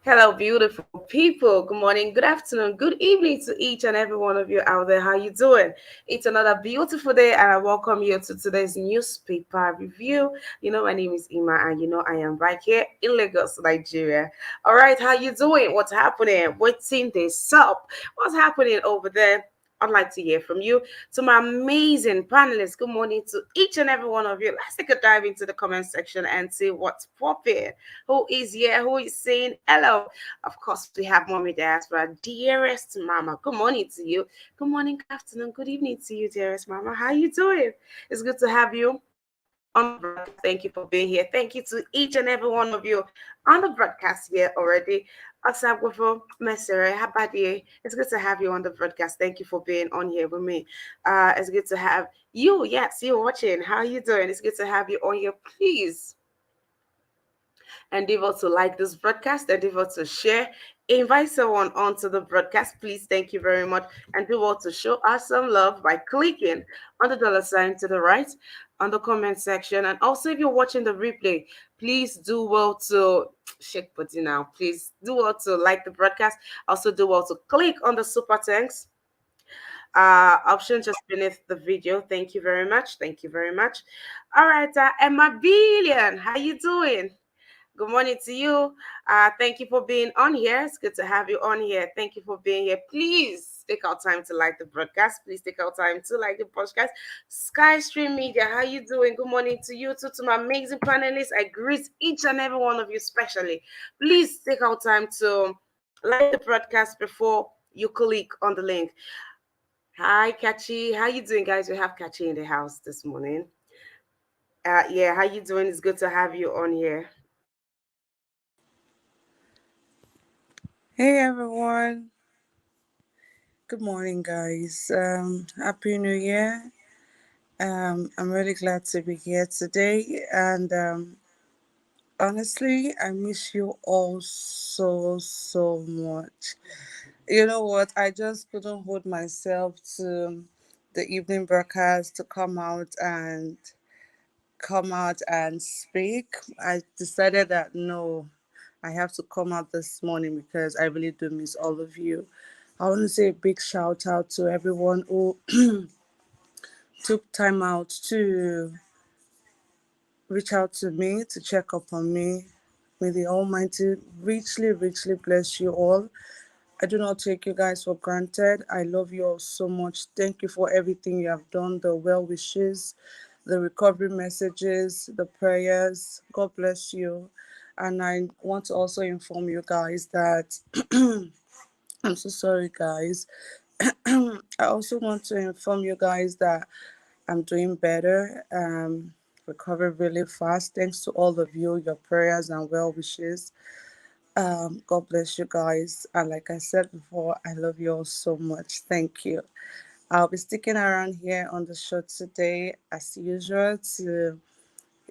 Hello, beautiful people. Good morning, good afternoon, good evening to each and every one of you out there. How you doing? It's another beautiful day, and I welcome you to today's newspaper review. My name is Ima, and I am right here in Lagos, Nigeria. All right, how you doing? What's happening? What's in this up? What's happening over there? I'd like to hear from you. To my amazing panelists, good morning to each and every one of you. Let's take a dive into the comment section and see what's popping. Who is here? Who is saying hello? Of course, we have Mommy Diaspora, dearest Mama. Good morning to you. Good morning, good afternoon, good evening to you, dearest Mama. How you doing? It's good to have you on the broadcast. Thank you for being here. Thank you to each and every one of you on the broadcast here already. Asabwafo, Mesere, Habadi. It's good to have you on the broadcast. Thank you for being on here with me. It's good to have you. Yes, you watching. How are you doing? It's good to have you on here. Please endeavor to like this broadcast, endeavor to share, invite someone onto the broadcast. Please, thank you very much. And do well to show us some love by clicking on the dollar sign to the right on the comment section. And also, if you're watching the replay, please do well to shake button now. Please do well to like the broadcast. Also, do well to click on the super thanks option just beneath the video. Thank you very much. Thank you very much. All right, Emma Billion, how you doing? Good morning to you. Thank you for being on here. It's good to have you on here. Thank you for being here. Please take out time to like the broadcast. Please take out time to like the podcast. Skystream Media, how you doing? Good morning to you too, to my amazing panelists. I greet each and every one of you specially. Please take out time to like the broadcast before you click on the link. Hi, Kachi. How you doing, guys? We have Kachi in the house this morning. Yeah, how you doing? It's good to have you on here. Hey everyone, good morning, guys. Happy New Year. I'm really glad to be here today, and honestly, I miss you all so much. You know what? I just couldn't hold myself to the evening broadcast to come out and speak. I decided that no, I have to come out this morning because I really do miss all of you. I want to say a big shout out to everyone who took time out to reach out to me, to check up on me. May the Almighty richly bless you all. I do not take you guys for granted. I love you all so much. Thank you for everything you have done, the well wishes, the recovery messages, the prayers. God bless you. And I want to also inform you guys that I'm so sorry, guys. I also want to inform you guys that I'm doing better. Recovered really fast. Thanks to all of you, your prayers and well wishes. God bless you guys. And like I said before, I love you all so much. Thank you. I'll be sticking around here on the show today, as usual, to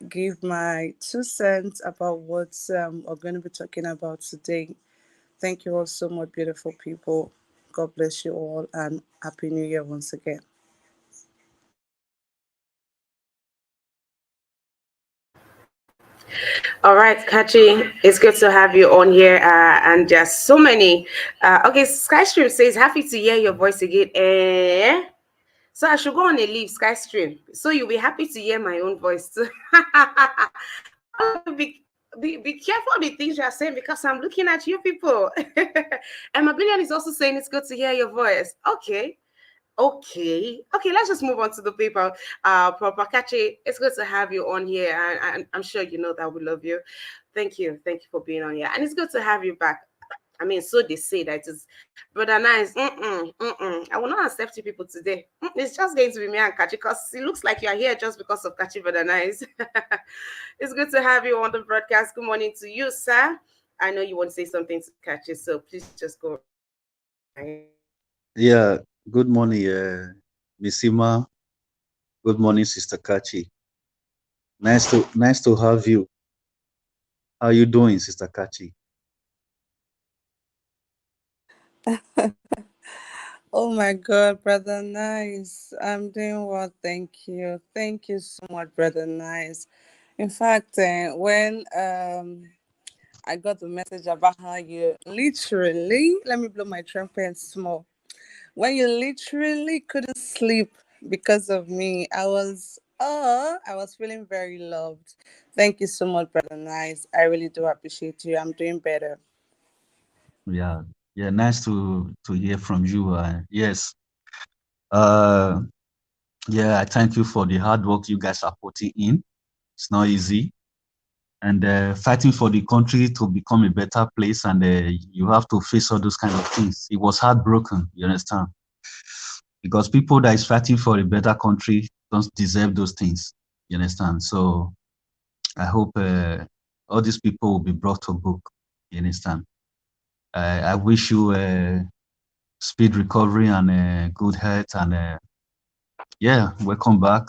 give my 2 cents about what we're going to be talking about today. Thank you all so much, beautiful people. God bless you all, and Happy New Year once again. All right, Kachi, it's good to have you on here. And just so many. Okay, Skystream says, happy to hear your voice again. So I should go on a leave, Skystream. So you'll be happy to hear my own voice too. All of you be careful of the things you are saying because I'm looking at you people. And Mabilian is also saying it's good to hear your voice. Okay. Okay, let's just move on to the paper. Proper Kachi, it's good to have you on here, and I'm sure you know that we love you. Thank you for being on here, and it's good to have you back. I mean, so they say that it's brother nice. I will not accept you people today. It's just going to be me and Kachi because it looks like you are here just because of Kachi brother nice. It's good to have you on the broadcast. Good morning to you, sir. I know you want to say something to Kachi, so please just go. Yeah, good morning, Miss Ima. Good morning, Sister Kachi. Nice to have you. How you doing, Sister Kachi? Oh my God, brother Nice. I'm doing well, thank you. Thank you so much, brother Nice. In fact, when I got the message about how you literally, let me blow my trumpet small. When you literally couldn't sleep because of me, I was feeling very loved. Thank you so much, brother. Nice. I really do appreciate you. I'm doing better. Yeah, yeah, nice to hear from you. Yes, uh, yeah, I thank you for the hard work you guys are putting in. It's not easy, and fighting for the country to become a better place, and you have to face all those kind of things. It was heartbroken, you understand? Because people that is fighting for a better country don't deserve those things, you understand? So I hope all these people will be brought to book, you understand? I wish you speed recovery and good health, and yeah, welcome back.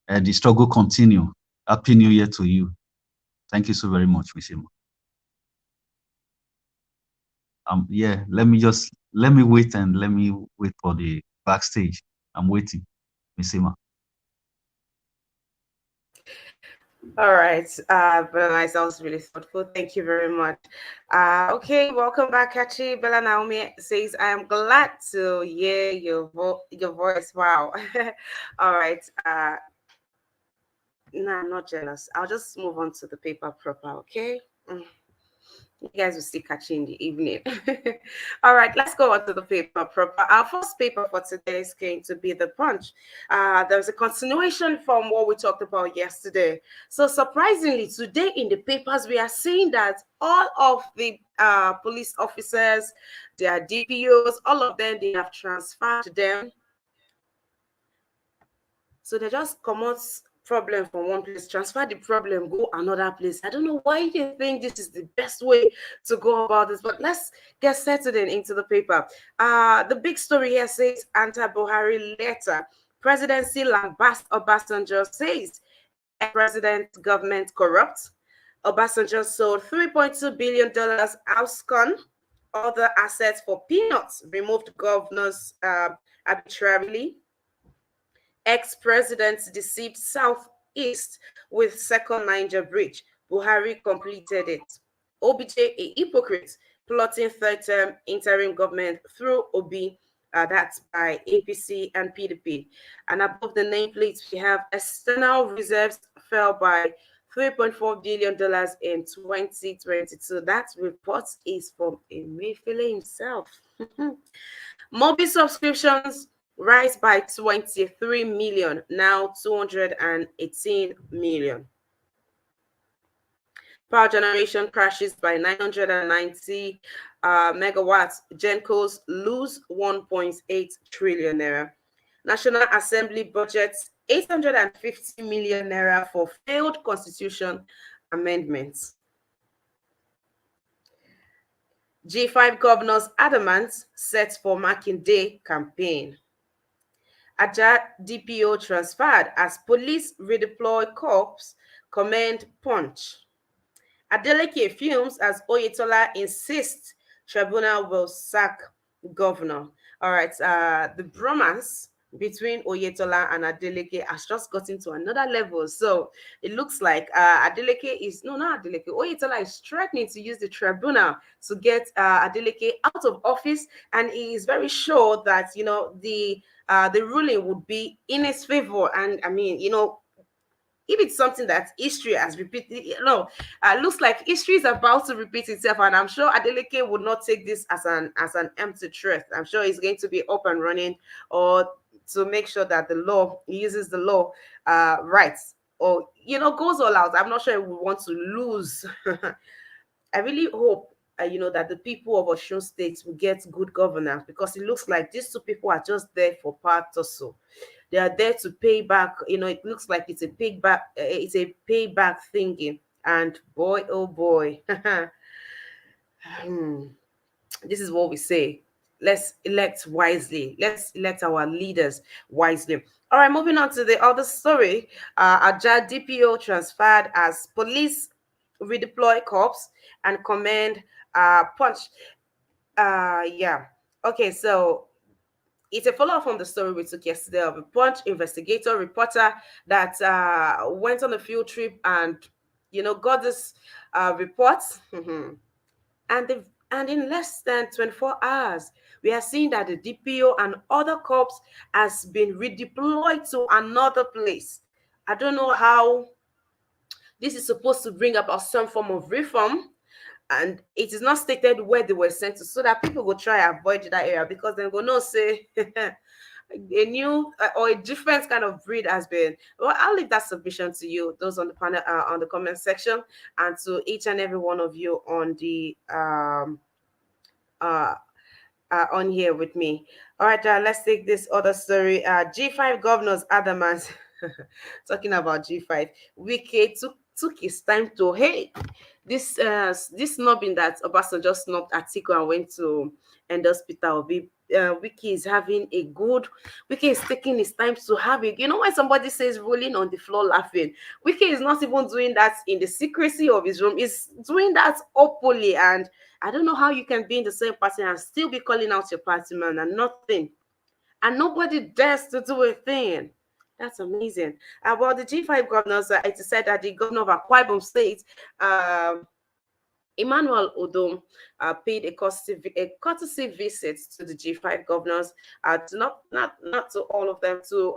The struggle continue. Happy New Year to you. Thank you so very much, Miss Emma. Yeah, let me wait and let me wait for the backstage. I'm waiting, Miss Emma. All right. Bella Nice, that was really thoughtful. Thank you very much. Okay, welcome back, Kachi. Bella Naomi says, I am glad to hear your voice. Wow. All right. No, I'm not jealous. I'll just move on to the paper proper, okay? You guys will see Kachi in the evening. All right, let's go on to the paper proper. Our first paper for today is going to be the Punch. There's a continuation from what we talked about yesterday. So surprisingly, today in the papers, we are seeing that all of the police officers, their DPOs, all of them, they have transferred them, so they just come out problem from one place, transfer the problem, go another place. I don't know why they think this is the best way to go about this, but let's get settled into the paper. The big story here says anti-Buhari letter. Presidency lambast Obasanjo says ex-president government corrupt. Obasanjo sold $3.2 billion Auscon, other assets for peanuts, removed governors arbitrarily. Ex-president deceived Southeast with second Niger bridge. Buhari completed it. OBJ a hypocrite, plotting third term interim government through Obi. That's by APC and PDP. And above the nameplates, we have external reserves fell by $3.4 billion in 2022. That report is from Emefiele himself. Mobile subscriptions rise by 23 million, now 218 million. Power generation crashes by 990 megawatts. Gencos lose 1.8 trillion naira. National Assembly budgets 850 million naira for failed constitution amendments. G5 governors adamant set for marking day campaign. Ajah DPO transferred as police redeploy corps, command Punch. Adeleke fumes as Oyetola insists tribunal will sack governor. All right, the bromance between Oyetola and Adeleke has just gotten to another level. So it looks like Adeleke is no, not Adeleke. Oyetola is threatening to use the tribunal to get Adeleke out of office, and he is very sure that the ruling would be in his favor. And I mean, if it's something that history has repeated, looks like history is about to repeat itself, and I'm sure Adeleke would not take this as an empty threat. I'm sure he's going to be up and running, or to make sure that the law he uses the law rights, or goes all out. I'm not sure we want to lose. I really hope that the people of Osun State will get good governance, because it looks like these two people are just there for part or so. They are there to pay back. It looks like it's a payback. It's a payback thingy. And boy, oh boy, hmm, this is what we say. Let's elect wisely. Let's elect our leaders wisely. All right, moving on to the other story. Ajah DPO transferred as police redeploy corps and command Punch. Yeah. Okay, so it's a follow-up from the story we took yesterday of a Punch investigator reporter that went on a field trip and got this report. And in less than 24 hours, we are seeing that the DPO and other corps has been redeployed to another place. I don't know how this is supposed to bring about some form of reform, and it is not stated where they were sent to, so that people will try and avoid that area, because they will not say a new or a different kind of breed has been. Well, I'll leave that submission to you, those on the panel, on the comment section, and to each and every one of you on the uh on here with me. All right, let's take this other story. G5 governors adamant. Talking about G5, Wike took his time to, hey, this snubbing that Obasanjo snubbed Atiku and went to endorse Peter Obi. Wike is having a good. Wike is taking his time to have it. You know, when somebody says rolling on the floor laughing, Wike is not even doing that in the secrecy of his room. He's doing that openly, and I don't know how you can be in the same party and still be calling out your party man and nothing, and nobody dares to do a thing. That's amazing. About the G5 governors, it is said that the governor of Akwa Ibom State, um, Emmanuel Odom, paid a courtesy visit to the G5 governors, to not to all of them, to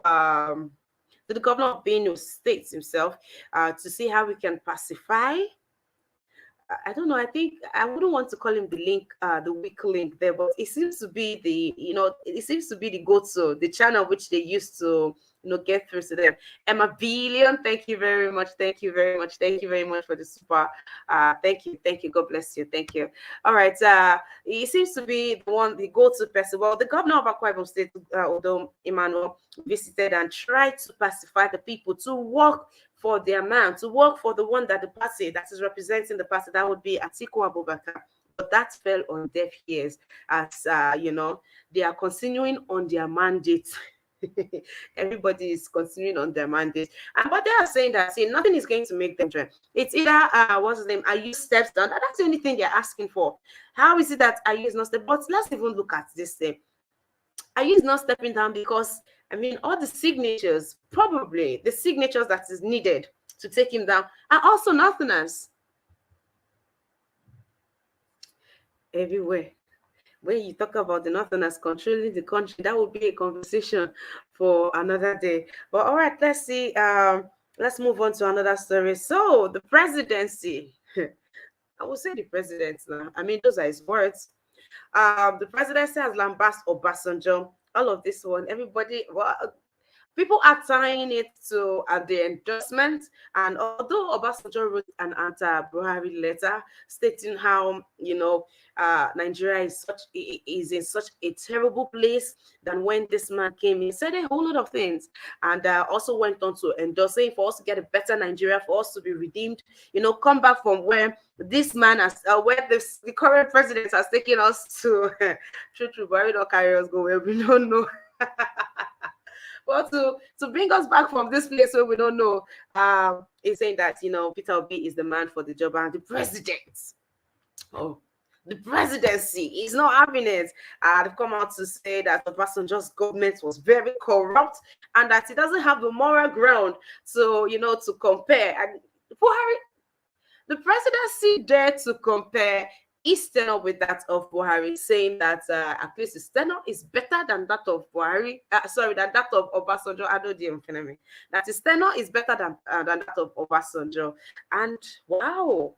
the governor of Benue State himself, to see how we can pacify. I don't know. I think I wouldn't want to call him the weak link there, but it seems to be it seems to be the go-to, the channel which they used to, get through to them. Emma Billion, thank you very much. Thank you very much. Thank you very much for the super. Thank you. Thank you. God bless you. Thank you. All right. He seems to be the go-to person. Well, the governor of Akwa Ibom State, Odom Emmanuel, visited and tried to pacify the people to work for their man, to work for the one that the party that is representing the party, that would be Atiku Abubakar. But that fell on deaf ears, as they are continuing on their mandate. Everybody is continuing on their mandate, and but they are saying that, see, nothing is going to make them join. It's either what's his name, Ayu steps down. That's the only thing they're asking for. How is it that Ayu is not stepping? But let's even look at this thing. Ayu is not stepping down because, I mean, all the signatures, probably the signatures that is needed to take him down, are also Northerners everywhere. When you talk about the Northerners controlling the country, that would be a conversation for another day. But all right, let's see. Let's move on to another story. So the presidency. I will say the president now. I mean, those are his words. The presidency has lambasted Obasanjo. All of this one, everybody. Well, people are tying it to the endorsement. And although Obasanjo wrote an anti-Buhari letter stating how, Nigeria is in such a terrible place than when this man came, he said a whole lot of things, and also went on to endorse, saying for us to get a better Nigeria, for us to be redeemed, come back from where this man has, where the current president has taken us to. True, but we don't carry us go where we don't know. Well, to bring us back from this place where we don't know, is saying that Peter Obi is the man for the job, and the president, oh, the presidency is not having it. They've come out to say that Obasanjo's government was very corrupt, and that he doesn't have the moral ground to compare. And Buhari, the presidency dared to compare his tenure with that of Buhari, saying that at least his tenure is better than that of Buhari. Than that of Obasanjo. I don't know, that his tenure is better than that of Obasanjo. And wow.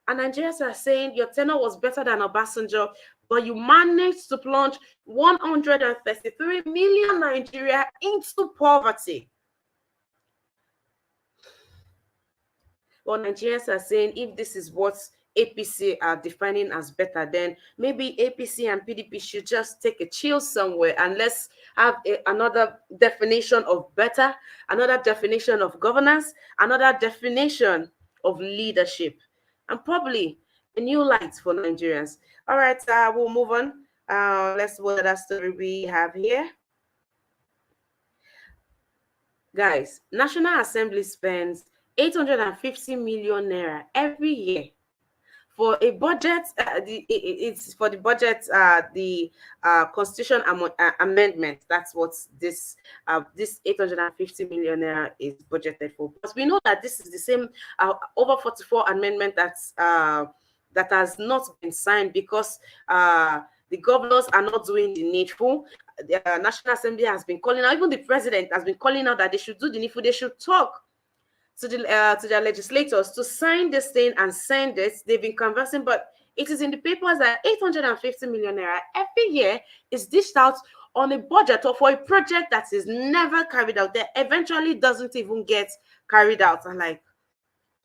And Nigerians are saying your tenure was better than Obasanjo, but you managed to plunge 133 million Nigeria into poverty. Well, Nigerians are saying if this is what APC are defining as better, then maybe APC and PDP should just take a chill somewhere, and let's have another definition of better, another definition of governance, another definition of leadership, and probably a new light for Nigerians. All right, we'll move on. Let's see what other story we have here. Guys, National Assembly spends 850 million naira every year for a budget. It's for the budget. The constitution amendment. That's what this 850 million naira is budgeted for. Because we know that this is the same over 44 amendment that has not been signed because the governors are not doing the needful. The National Assembly has been calling out, even the president has been calling out that they should do the needful. They should talk to their legislators to sign this thing and send it. They've been conversing, but it is in the papers that 850 million naira every year is dished out on a budget or for a project that is never carried out. That eventually doesn't even get carried out. And like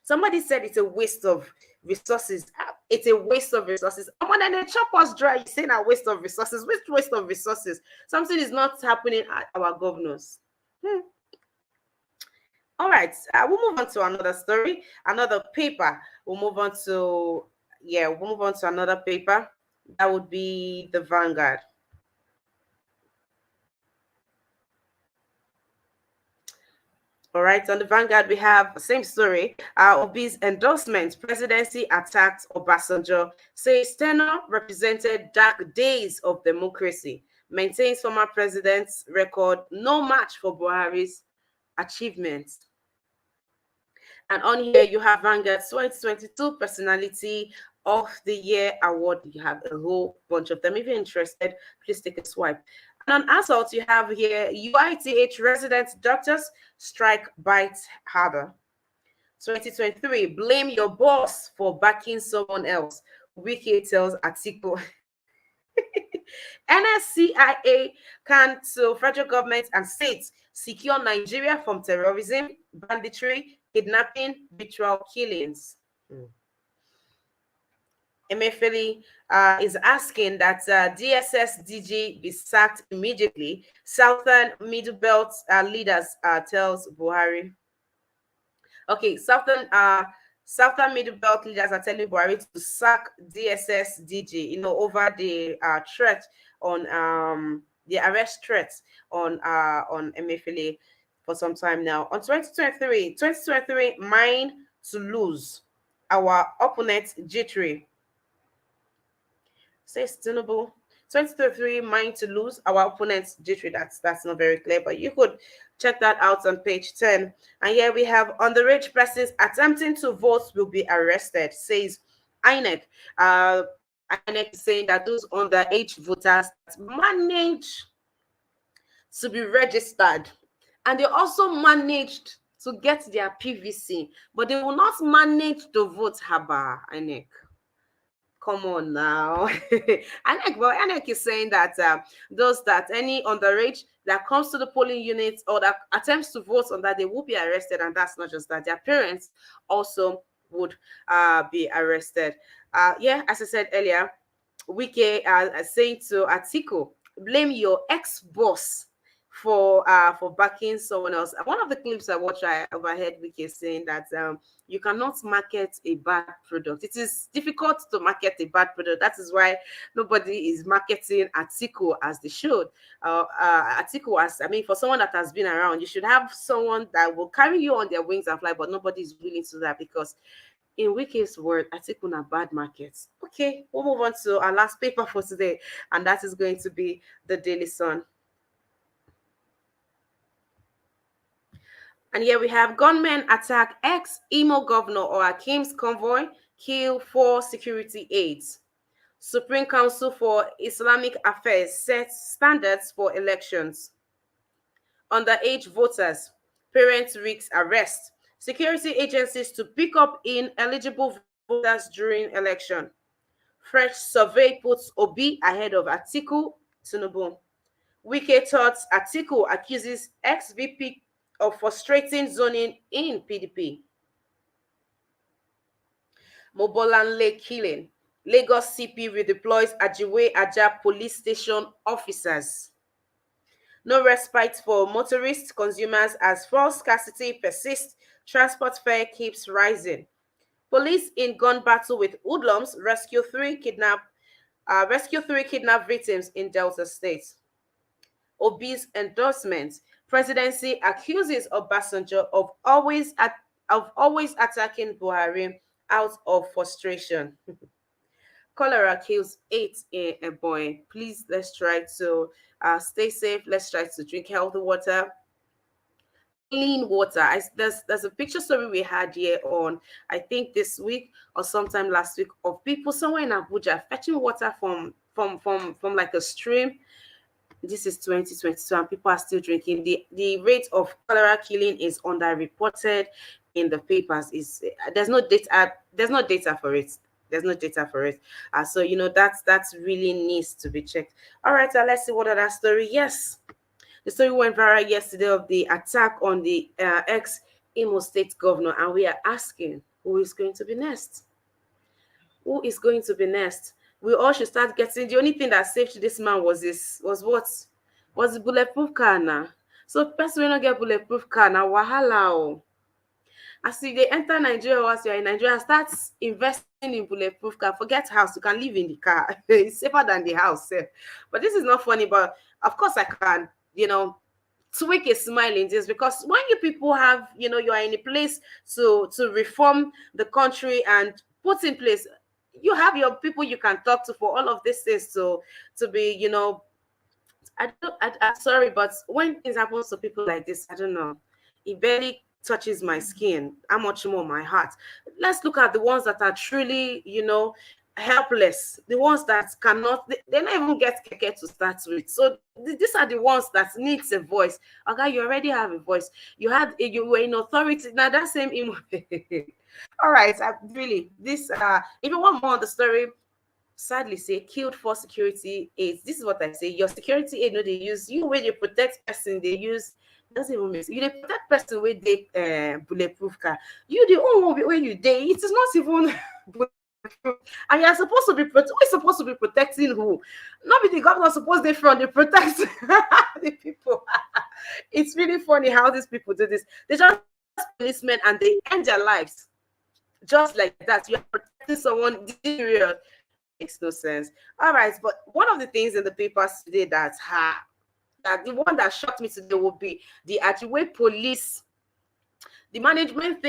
somebody said, it's a waste of resources. It's a waste of resources. And when they chop us dry, you saying a waste of resources. Which waste of resources? Something is not happening at our governors. All right, we'll move on to another story, another paper. We'll move on to another paper. That would be the Vanguard. All right, on the Vanguard, we have the same story. Obi's endorsement, presidency attacked Obasanjo, says tenor represented dark days of democracy, maintains former president's record, no match for Buhari's achievements. And on here, you have Vanguard's 2022 Personality of the Year Award. You have a whole bunch of them. If you're interested, please take a swipe. And on Assault, you have here UITH resident doctors strike bites harder. 2023, blame your boss for backing someone else. Wiki tells Atiku. NSCIA cancel federal government and states secure Nigeria from terrorism, banditry, kidnapping, ritual killings. Emefiele is asking that DSS DG be sacked immediately. Southern Middle Belt leaders tells Buhari. Okay, Southern Middle Belt leaders are telling Buhari to sack DSS DG, over the threat on the arrest threats on Emefiele for some time now. On 2023, mine to lose. Our opponent jittery. Says Tinubu. 2023, mine to lose. Our opponent's jittery. That's not very clear, but you could check that out on page 10. And here we have underage persons attempting to vote will be arrested, says INEC. INEC is saying that those underage voters manage to be registered, and they also managed to get their PVC, but they will not manage to vote. Haba, INEC. Come on now. INEC is saying that any underage that comes to the polling unit or that attempts to vote on that, they will be arrested. And that's not just that, their parents also would be arrested. As I said earlier, Wike saying to Atiku, blame your ex-boss for backing someone else. One of the clips I watched, I overheard Wike saying that you cannot market a bad product. It is difficult to market a bad product. That is why nobody is marketing Atiku as they should. Atiku, for someone that has been around, you should have someone that will carry you on their wings and fly, but nobody is willing to do that because in Wike's word, Atiku na bad markets. Okay, we'll move on to our last paper for today, and that is going to be the Daily Sun. And here we have gunmen attack ex-Imo governor or Akim's convoy, kill 4 security aides. Supreme Council for Islamic Affairs sets standards for elections. Underage voters, parents risk arrest. Security agencies to pick up ineligible voters during election. Fresh survey puts Obi ahead of Atiku Tinubu. Wike thoughts Atiku accuses ex-VP of frustrating zoning in PDP. Mobolanle killing. Lagos CP redeploys Ajiwe Aja police station officers. No respite for motorists, consumers as fuel scarcity persists. Transport fare keeps rising. Police in gun battle with hoodlums rescue three kidnapped victims in Delta State. Obi's endorsement. Presidency accuses Obasanjo of always attacking Buhari out of frustration. Cholera kills 8 a boy. Please, let's try to stay safe. Let's try to drink healthy water, clean water. There's a picture story we had here on, I think this week or sometime last week, of people somewhere in Abuja fetching water from like a stream. This is 2022 and people are still drinking. The rate of cholera killing is underreported in the papers. Is there's no data for it. There's no data for it. So that's really needs to be checked. All right, let's see what other story. Yes, the story went viral yesterday of the attack on the ex Imo State governor, and we are asking who is going to be next. Who is going to be next? We all should start getting. The only thing that saved this man was what? Was the bulletproof car now. So person will not get bulletproof car now. Wahala. Oh. As if they enter Nigeria, once you're in Nigeria, start investing in bulletproof car. Forget house, you can live in the car. It's safer than the house. But this is not funny, but of course I can, tweak a smile in this, because when you people have, you are in a place to reform the country and put in place, you have your people you can talk to for all of these things to be, I don't. I'm sorry, but when things happen to people like this, I don't know. It barely touches my skin. How much more my heart? Let's look at the ones that are truly, helpless. The ones that cannot. They don't even get keke to start with. So these are the ones that needs a voice. Okay, you already have a voice. You were in authority. Now that same emo. All right. Really this. If you want more on the story, sadly say killed for security aids. This is what I say. Your security aid, no, they use you where they protect person, they use doesn't even make sense. You they protect person with the bulletproof car. You the only one where you day. It is not even bulletproof. And you're supposed to be who is supposed to be protecting who? Not be the government supposed they front, they protect the people. It's really funny how these people do this. They just policemen and they end their lives just like that. You are protecting someone. Period. Makes no sense. All right, but one of the things in the papers today that the one that shocked me today would be the Ajiwe police, the management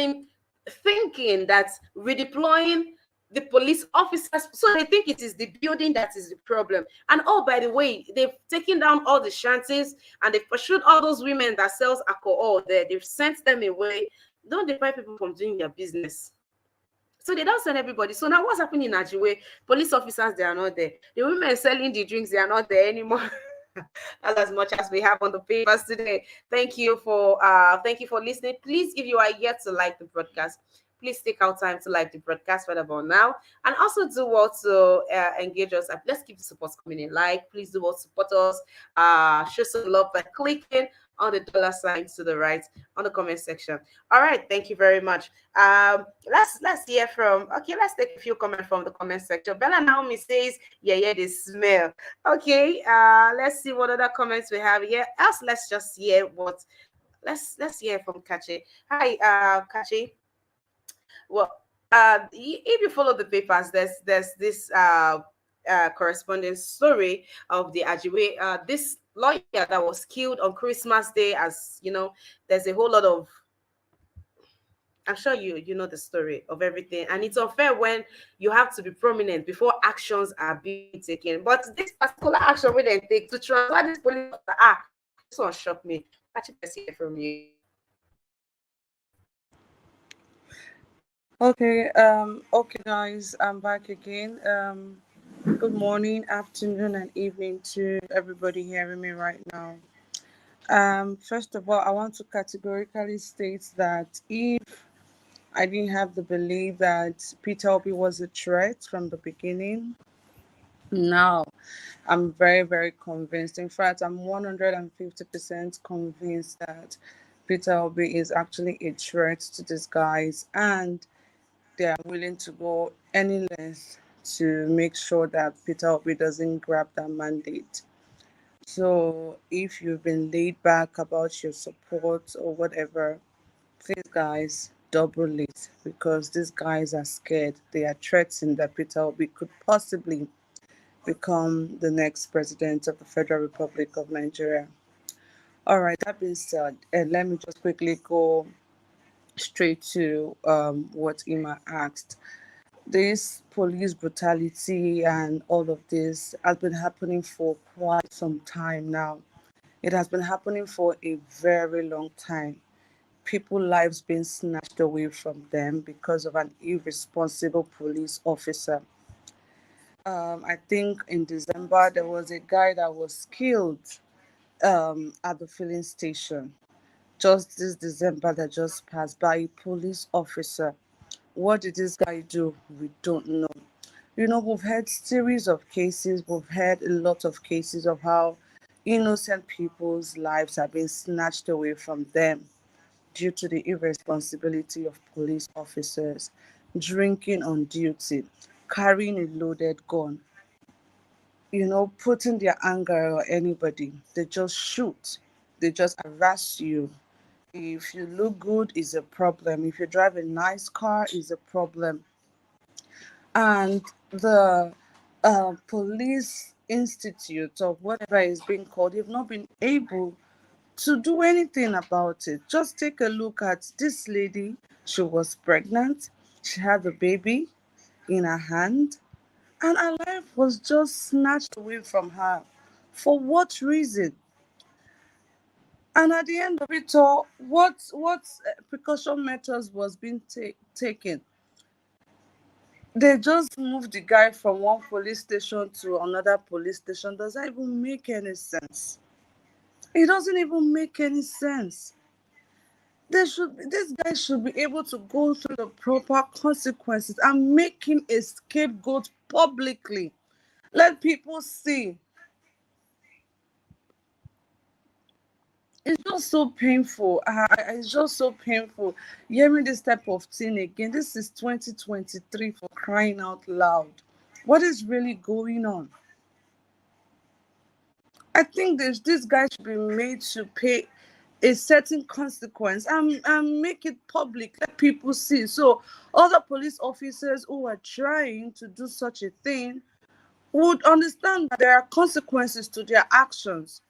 thinking that redeploying the police officers, so they think it is the building that is the problem. And oh, by the way, they've taken down all the shanties and they've pursued all those women that sells alcohol there. They've sent them away. Don't deprive people from doing their business. So they don't send everybody. So now what's happening in Ajiwe? Police officers, they are not there. The women selling the drinks, they are not there anymore. That's as much as we have on the papers today. Thank you for listening. Please, if you are yet to like the broadcast, please take out time to like the broadcast right about now. And also do what to engage us. Let's keep the support coming in. Like, please do what support us. Show some love by clicking on the dollar sign to the right on the comment section. All right, thank you very much. Let's hear from. Okay, let's take a few comments from the comment section. Bella Naomi says, yeah, the smell. Okay, let's see what other comments we have here. Else, let's just hear what. Let's hear from Kachi. Hi, Kachi. Well, if you follow the papers, there's this corresponding story of the Ajiwe, this lawyer that was killed on Christmas Day. As you know, there's a whole lot of. I'm sure you know the story of everything, and it's unfair when you have to be prominent before actions are being taken. But this particular action where they take to transfer this police officer, this one shocked me. Actually, let's hear from you. Okay, guys, I'm back again. Good morning, afternoon, and evening to everybody hearing me right now. First of all, I want to categorically state that if I didn't have the belief that Peter Obi was a threat from the beginning, now I'm very, very convinced. In fact, I'm 150% convinced that Peter Obi is actually a threat to these guys, and they are willing to go any length to make sure that Peter Obi doesn't grab that mandate. So if you've been laid back about your support or whatever, please guys, double it, because these guys are scared. They are threatening that Peter Obi could possibly become the next president of the Federal Republic of Nigeria. All right, that being said, let me just quickly go straight to what Ima asked. This police brutality and all of this has been happening for quite some time now. It has been happening for a very long time. People lives being snatched away from them because of an irresponsible police officer. I think in December there was a guy that was killed at the filling station. Just this December that just passed by, a police officer. What did this guy do? We don't know. You know, we've had series of cases, we've had a lot of cases of how innocent people's lives have been snatched away from them due to the irresponsibility of police officers, drinking on duty, carrying a loaded gun, putting their anger or anybody. They just shoot. They just harass you. If you look good, is a problem. If you drive a nice car, is a problem. And the police institute or whatever is being called, they've not been able to do anything about it. Just take a look at this lady. She was pregnant. She had a baby in her hand, and her life was just snatched away from her. For what reason? And at the end of it all, what precaution measures was being taken? They just moved the guy from one police station to another police station. Does that even make any sense? It doesn't even make any sense. This guy should be able to go through the proper consequences and make him a scapegoat publicly. Let people see. It's just so painful. It's just so painful hearing this type of thing again. This is 2023, for crying out loud. What is really going on? I think this guy should be made to pay a certain consequence and make it public, let people see. So other police officers who are trying to do such a thing would understand that there are consequences to their actions.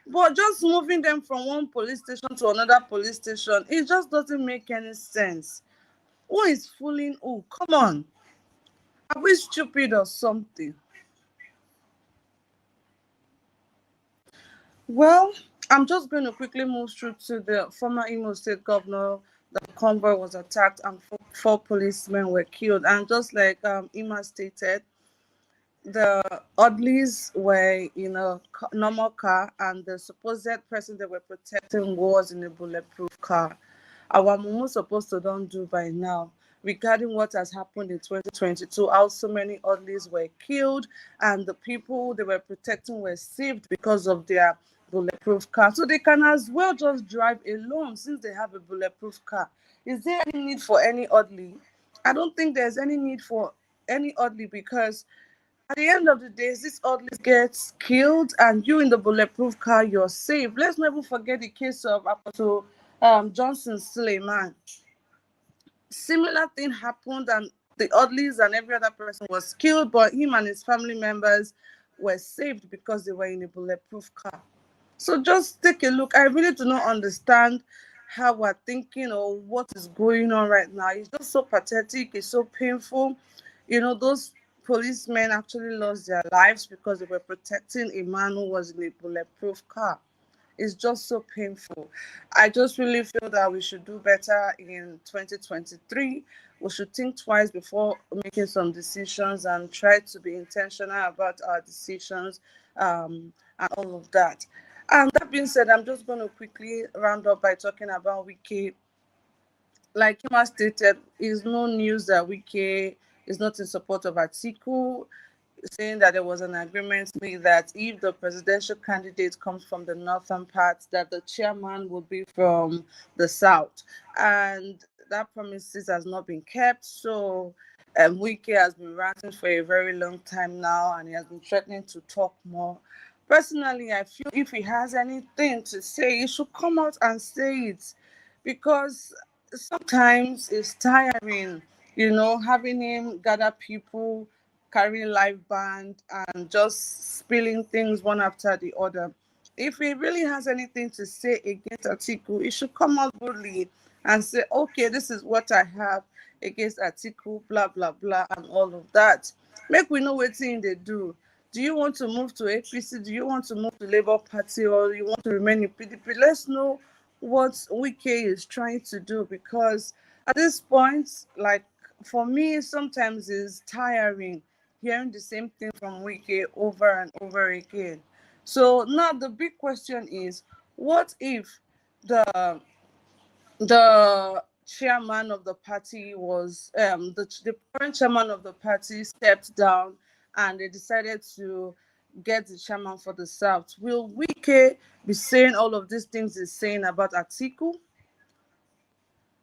But just moving them from one police station to another police station, it just doesn't make any sense. Who is fooling who? Come on. Are we stupid or something? Well, I'm just going to quickly move through to the former Imo State governor. The convoy was attacked and four policemen were killed. And just like Ima stated, the Oddleys were in a normal car, and the supposed person they were protecting was in a bulletproof car. Our Mumu supposed to don't do by now regarding what has happened in 2022, how so many Oddleys were killed, and the people they were protecting were saved because of their bulletproof car. So they can as well just drive alone since they have a bulletproof car. Is there any need for any Oddly? I don't think there's any need for any Oddly, because at the end of the day, this oddly gets killed, and you in the bulletproof car, you're safe. Let's never forget the case of Apostle Johnson Suleiman. Similar thing happened, and the Oddleys and every other person was killed, but him and his family members were saved because they were in a bulletproof car. So just take a look. I really do not understand how we're thinking or what is going on right now. It's just so pathetic. It's so painful. Those policemen actually lost their lives because they were protecting a man who was in a bulletproof car. It's just so painful. I just really feel that we should do better in 2023. We should think twice before making some decisions and try to be intentional about our decisions, and all of that. And that being said, I'm just going to quickly round up by talking about Wiki. Like Kima stated, it's no news that Wiki is not in support of Atiku, saying that there was an agreement made that if the presidential candidate comes from the northern part, that the chairman will be from the south. And that promises has not been kept. So Wike has been ranting for a very long time now, and he has been threatening to talk more. Personally, I feel if he has anything to say, he should come out and say it, because sometimes it's tiring, having him gather people, carrying live band, and just spilling things one after the other. If he really has anything to say against Atiku, he should come out boldly and say, okay, this is what I have against Atiku, blah blah blah, and all of that. Make we know what thing they do. Do you want to move to APC? Do you want to move to Labour Party, or you want to remain in PDP? Let's know what Wike is trying to do, because at this point, like for me, sometimes it's tiring hearing the same thing from Wike over and over again. So now the big question is, what if the chairman of the party was the current chairman of the party stepped down and they decided to get the chairman for the South? Will Wike be saying all of these things he's saying about Atiku?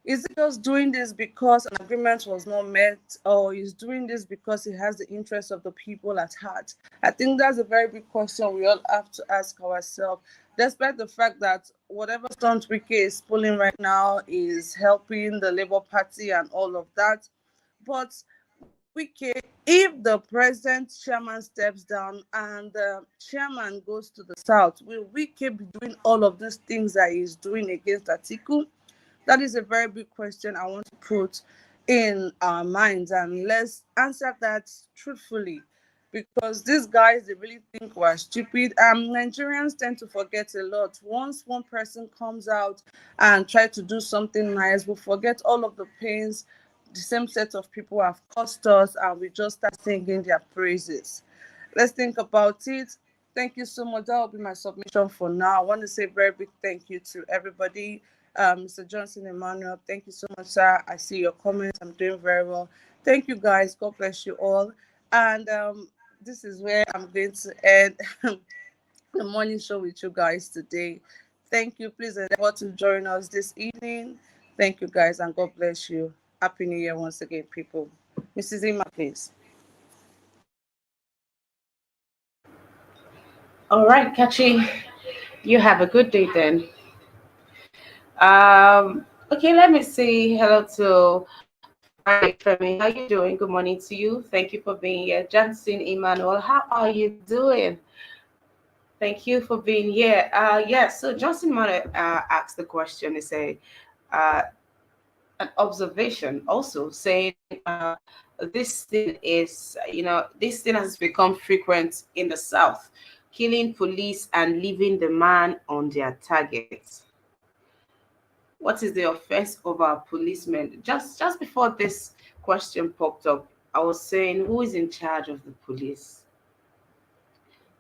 Is he just doing this because an agreement was not met, or is doing this because he has the interests of the people at heart? I think that's a very big question we all have to ask ourselves, despite the fact that whatever stunt Wike is pulling right now is helping the Labour Party and all of that. But Wike, if the president chairman steps down and the chairman goes to the South, will Wike be doing all of these things that he's doing against Atiku? That is a very big question I want to put in our minds, and let's answer that truthfully, because these guys, they really think we're stupid. Nigerians tend to forget a lot. Once one person comes out and try to do something nice, we forget all of the pains the same set of people have cost us, and we just start singing their praises. Let's think about it. Thank you so much. That will be my submission for now. I want to say a very big thank you to everybody. Mr. Johnson Emmanuel, thank you so much, sir. I see your comments. I'm doing very well. Thank you, guys. God bless you all. And this is where I'm going to end the morning show with you guys today. Thank you. Please endeavor to join us this evening. Thank you, guys, and God bless you. Happy New Year once again, people. Mrs. Ima, please. All right, Kachi, you have a good day then. Okay, let me say hello to Friday Femi. How you doing? Good morning to you. Thank you for being here. Johnson Emmanuel, how are you doing? Thank you for being here. Yes, so Johnson Emmanuel asked the question. He said, uh, an observation also saying this thing is, this thing has become frequent in the South, killing police and leaving the man on their target. What is the offense of our policemen? Just before this question popped up, I was saying, who is in charge of the police?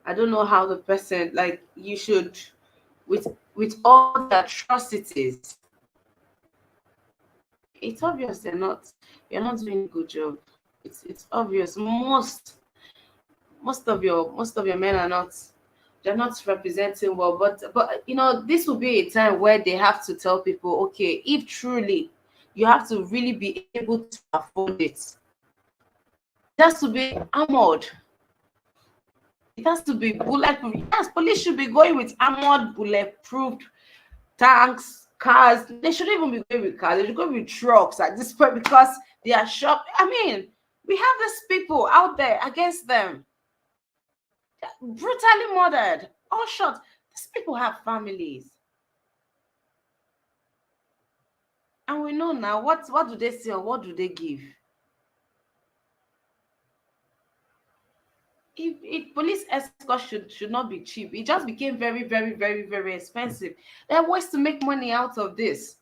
I don't know how the person, like, you should, with all the atrocities, it's obvious you're not doing a good job. It's obvious. Most of your men are not, they're not representing well. But this will be a time where they have to tell people, okay, if truly you have to really be able to afford it, it has to be armored. It has to be bulletproof. Yes, police should be going with armored, bulletproof tanks, cars. They shouldn't even be going with cars. They should go with trucks at this point, because they are shop. I mean, we have these people out there against them, brutally murdered, all shot. These people have families, and we know now what do they say or what do they give? If police escort should not be cheap. It just became very, very, very, very expensive. There are ways to make money out of this.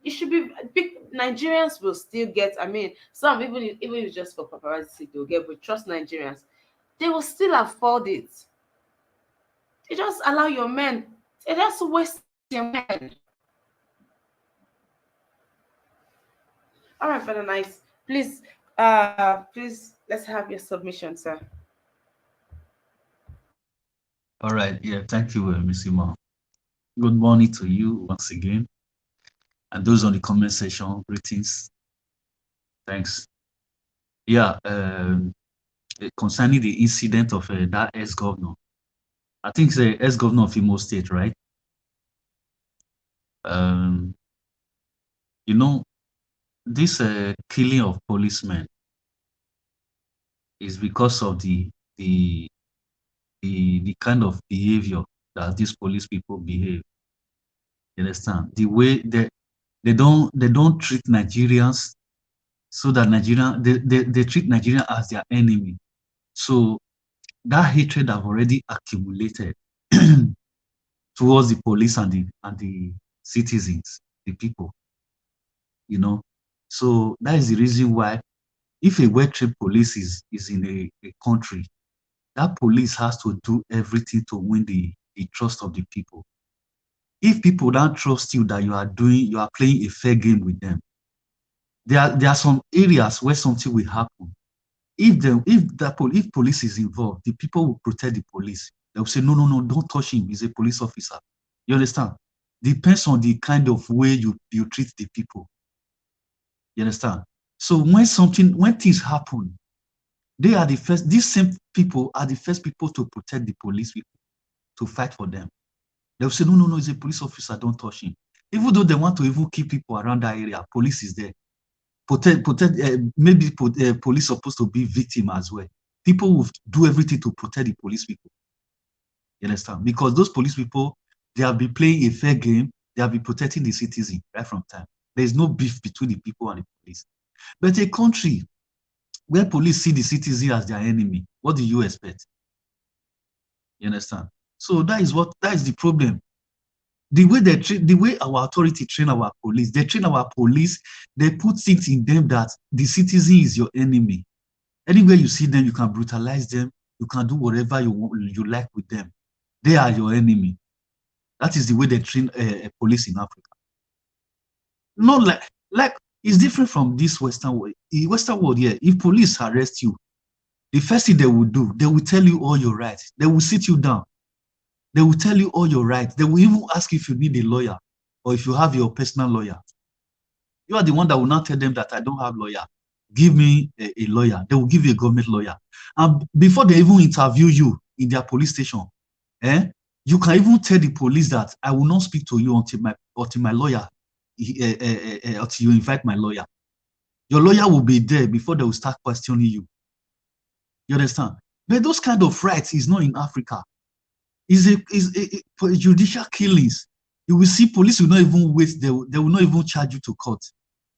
It should be big. Nigerians will still get. I mean, some, even if it's just for paparazzi, they'll get. But trust Nigerians, they will still afford it. They just allow your men. They just waste your men. All right, Father Nice. Please, let's have your submission, sir. All right. Yeah. Thank you, Miss Ima. Good morning to you once again. And those on the comment section, greetings. Thanks. Yeah. Concerning the incident of that ex-governor, I think it's the ex-governor of Imo State, right? Um, you know, this killing of policemen is because of the the kind of behavior that these police people behave. You understand? The way They don't treat Nigerians so that they treat Nigeria as their enemy. So that hatred have already accumulated towards the police and the citizens, the people, you know. So that is the reason why if a well-trained police is in a country, that police has to do everything to win the trust of the people. If people don't trust you that you are playing a fair game with them, there are some areas where something will happen. If police is involved, the people will protect the police. They will say, no, no, no, don't touch him. He's a police officer. You understand? Depends on the kind of way you treat the people. You understand? So when things happen, these same people are the first people to protect the police people, to fight for them. They'll say, no, no, no, he's a police officer, don't touch him. Even though they want to even keep people around that area, police is there. Police supposed to be victim as well. People will do everything to protect the police people. You understand? Because those police people, they have been playing a fair game. They have been protecting the citizen right from time. There is no beef between the people and the police. But a country where police see the citizen as their enemy, what do you expect? You understand? So that is the problem. The way our authority train our police, they train our police, they put things in them that the citizen is your enemy. Anywhere you see them, you can brutalize them, you can do whatever you like with them. They are your enemy. That is the way they train a police in Africa. Not like it's different from this Western world. In Western world, yeah, if police arrest you, the first thing they will do, they will tell you all your rights. They will sit you down. They will tell you all your rights. They will even ask if you need a lawyer or if you have your personal lawyer. You are the one that will not tell them that I don't have lawyer. Give me a lawyer. They will give you a government lawyer. And before they even interview you in their police station, you can even tell the police that I will not speak to you until my lawyer, until you invite my lawyer. Your lawyer will be there before they will start questioning you. You understand? But those kind of rights is not in Africa. For judicial killings. You will see police will not even wait. They will not even charge you to court.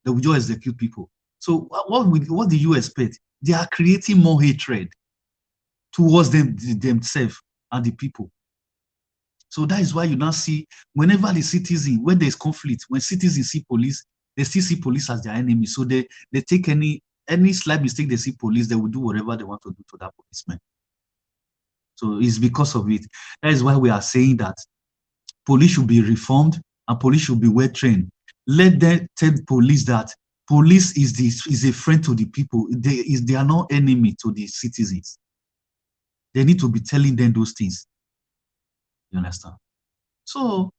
They will just execute people. So what do you expect? They are creating more hatred towards themselves and the people. So that is why you now see whenever when there's conflict, when citizens see police, they still see police as their enemy. So they take any slight mistake they see police, they will do whatever they want to do to that policeman. So it's because of it. That is why we are saying that police should be reformed and police should be well trained. Let them tell police that police is a friend to the people. They are not enemy to the citizens. They need to be telling them those things. You understand? So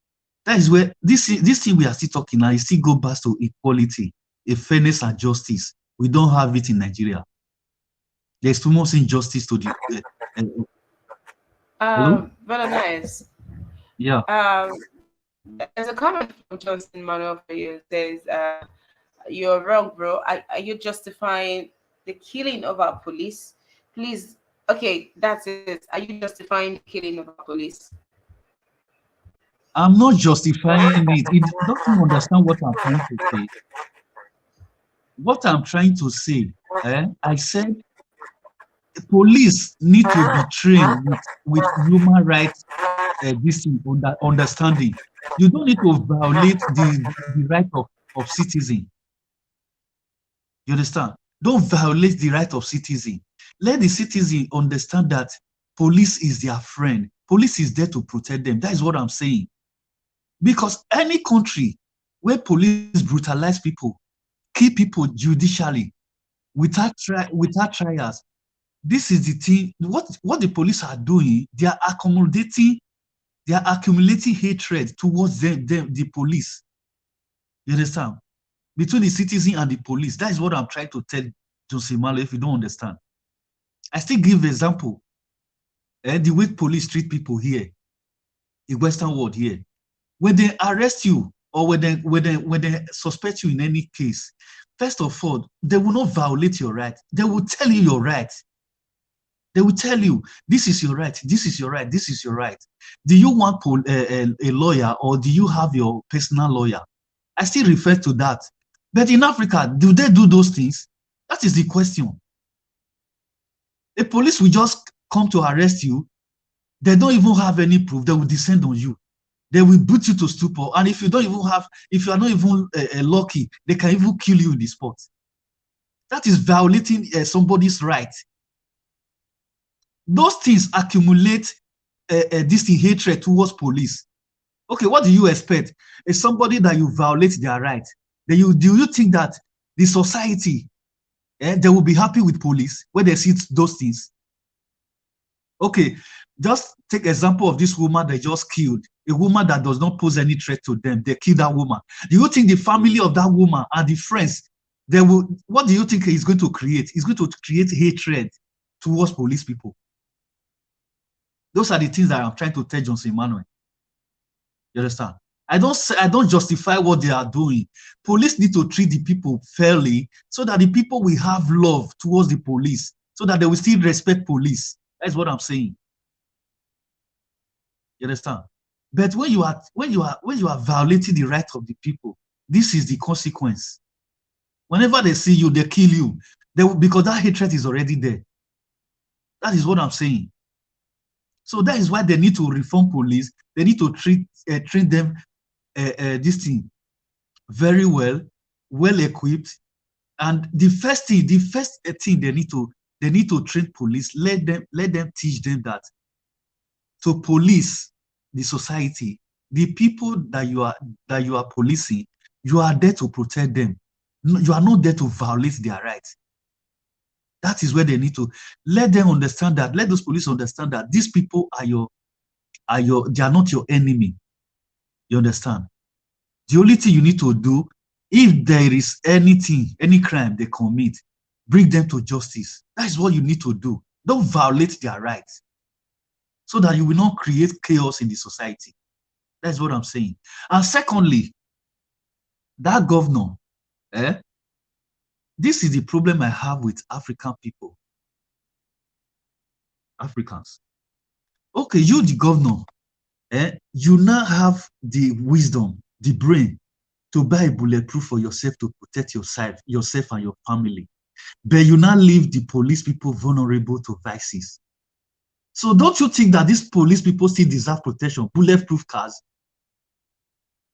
that is where this thing we are still talking now. It still go back to equality, a fairness and justice. We don't have it in Nigeria. There's too much injustice to the. Hello? Very nice. Yeah. There's a comment from Johnson Manuel for you. It says, "You're wrong, bro. Are you justifying the killing of our police? Please, okay, that's it. Are you justifying the killing of our police?" I'm not justifying it. It doesn't understand what I'm trying to say. What I'm trying to say, I said police need to be trained with human rights understanding. You don't need to violate the right of citizen. You understand? Don't violate the right of citizen. Let the citizen understand that police is their friend. Police is there to protect them. That is what I'm saying. Because any country where police brutalize people, kill people judicially without trials, this is the thing. What the police are doing, they are accumulating hatred towards the police. You understand? Between the citizen and the police. That is what I'm trying to tell Jose Malo, if you don't understand. I still give example. The way police treat people here, in Western world here. When they arrest you or when they suspect you in any case, first of all, they will not violate your right. They will tell you your right. They will tell you, this is your right, this is your right, this is your right. Do you want a lawyer or do you have your personal lawyer? I still refer to that. But in Africa, do they do those things? That is the question. A police will just come to arrest you. They don't even have any proof. They will descend on you. They will put you to stupor. And if you don't even have, if you are not even lucky, they can even kill you in the spot. That is violating somebody's right. Those things accumulate this hatred towards police. Okay, what do you expect? Is somebody that you violate their right, then do you think that the society they will be happy with police when they see those things? Okay, just take example of this woman they just killed, a woman that does not pose any threat to them. They killed that woman. Do you think the family of that woman and the friends, they will, what do you think he's going to create? He's going to create hatred towards police people. Those are the things that I'm trying to tell Johnson Emmanuel. You understand? I don't justify what they are doing. Police need to treat the people fairly so that the people will have love towards the police, so that they will still respect police. That's what I'm saying. You understand? But when you are violating the right of the people, this is the consequence. Whenever they see you, they kill you. Because that hatred is already there. That is what I'm saying. So that is why they need to reform police. They need to train them this thing very well equipped. And the first thing they need to train police. Let them teach them that to police the society, the people that you are policing, you are there to protect them. You are not there to violate their rights. That is where they need to let them understand that. Let those police understand that these people they are not your enemy. You understand? The only thing you need to do, if there is anything, any crime they commit, bring them to justice. That is what you need to do. Don't violate their rights, so that you will not create chaos in the society. That's what I'm saying. And secondly, that governor, this is the problem I have with African people. Africans. Okay, you the governor, you now have the wisdom, the brain to buy a bulletproof for yourself to protect yourself and your family. But you now leave the police people vulnerable to vices. So don't you think that these police people still deserve protection, bulletproof cars?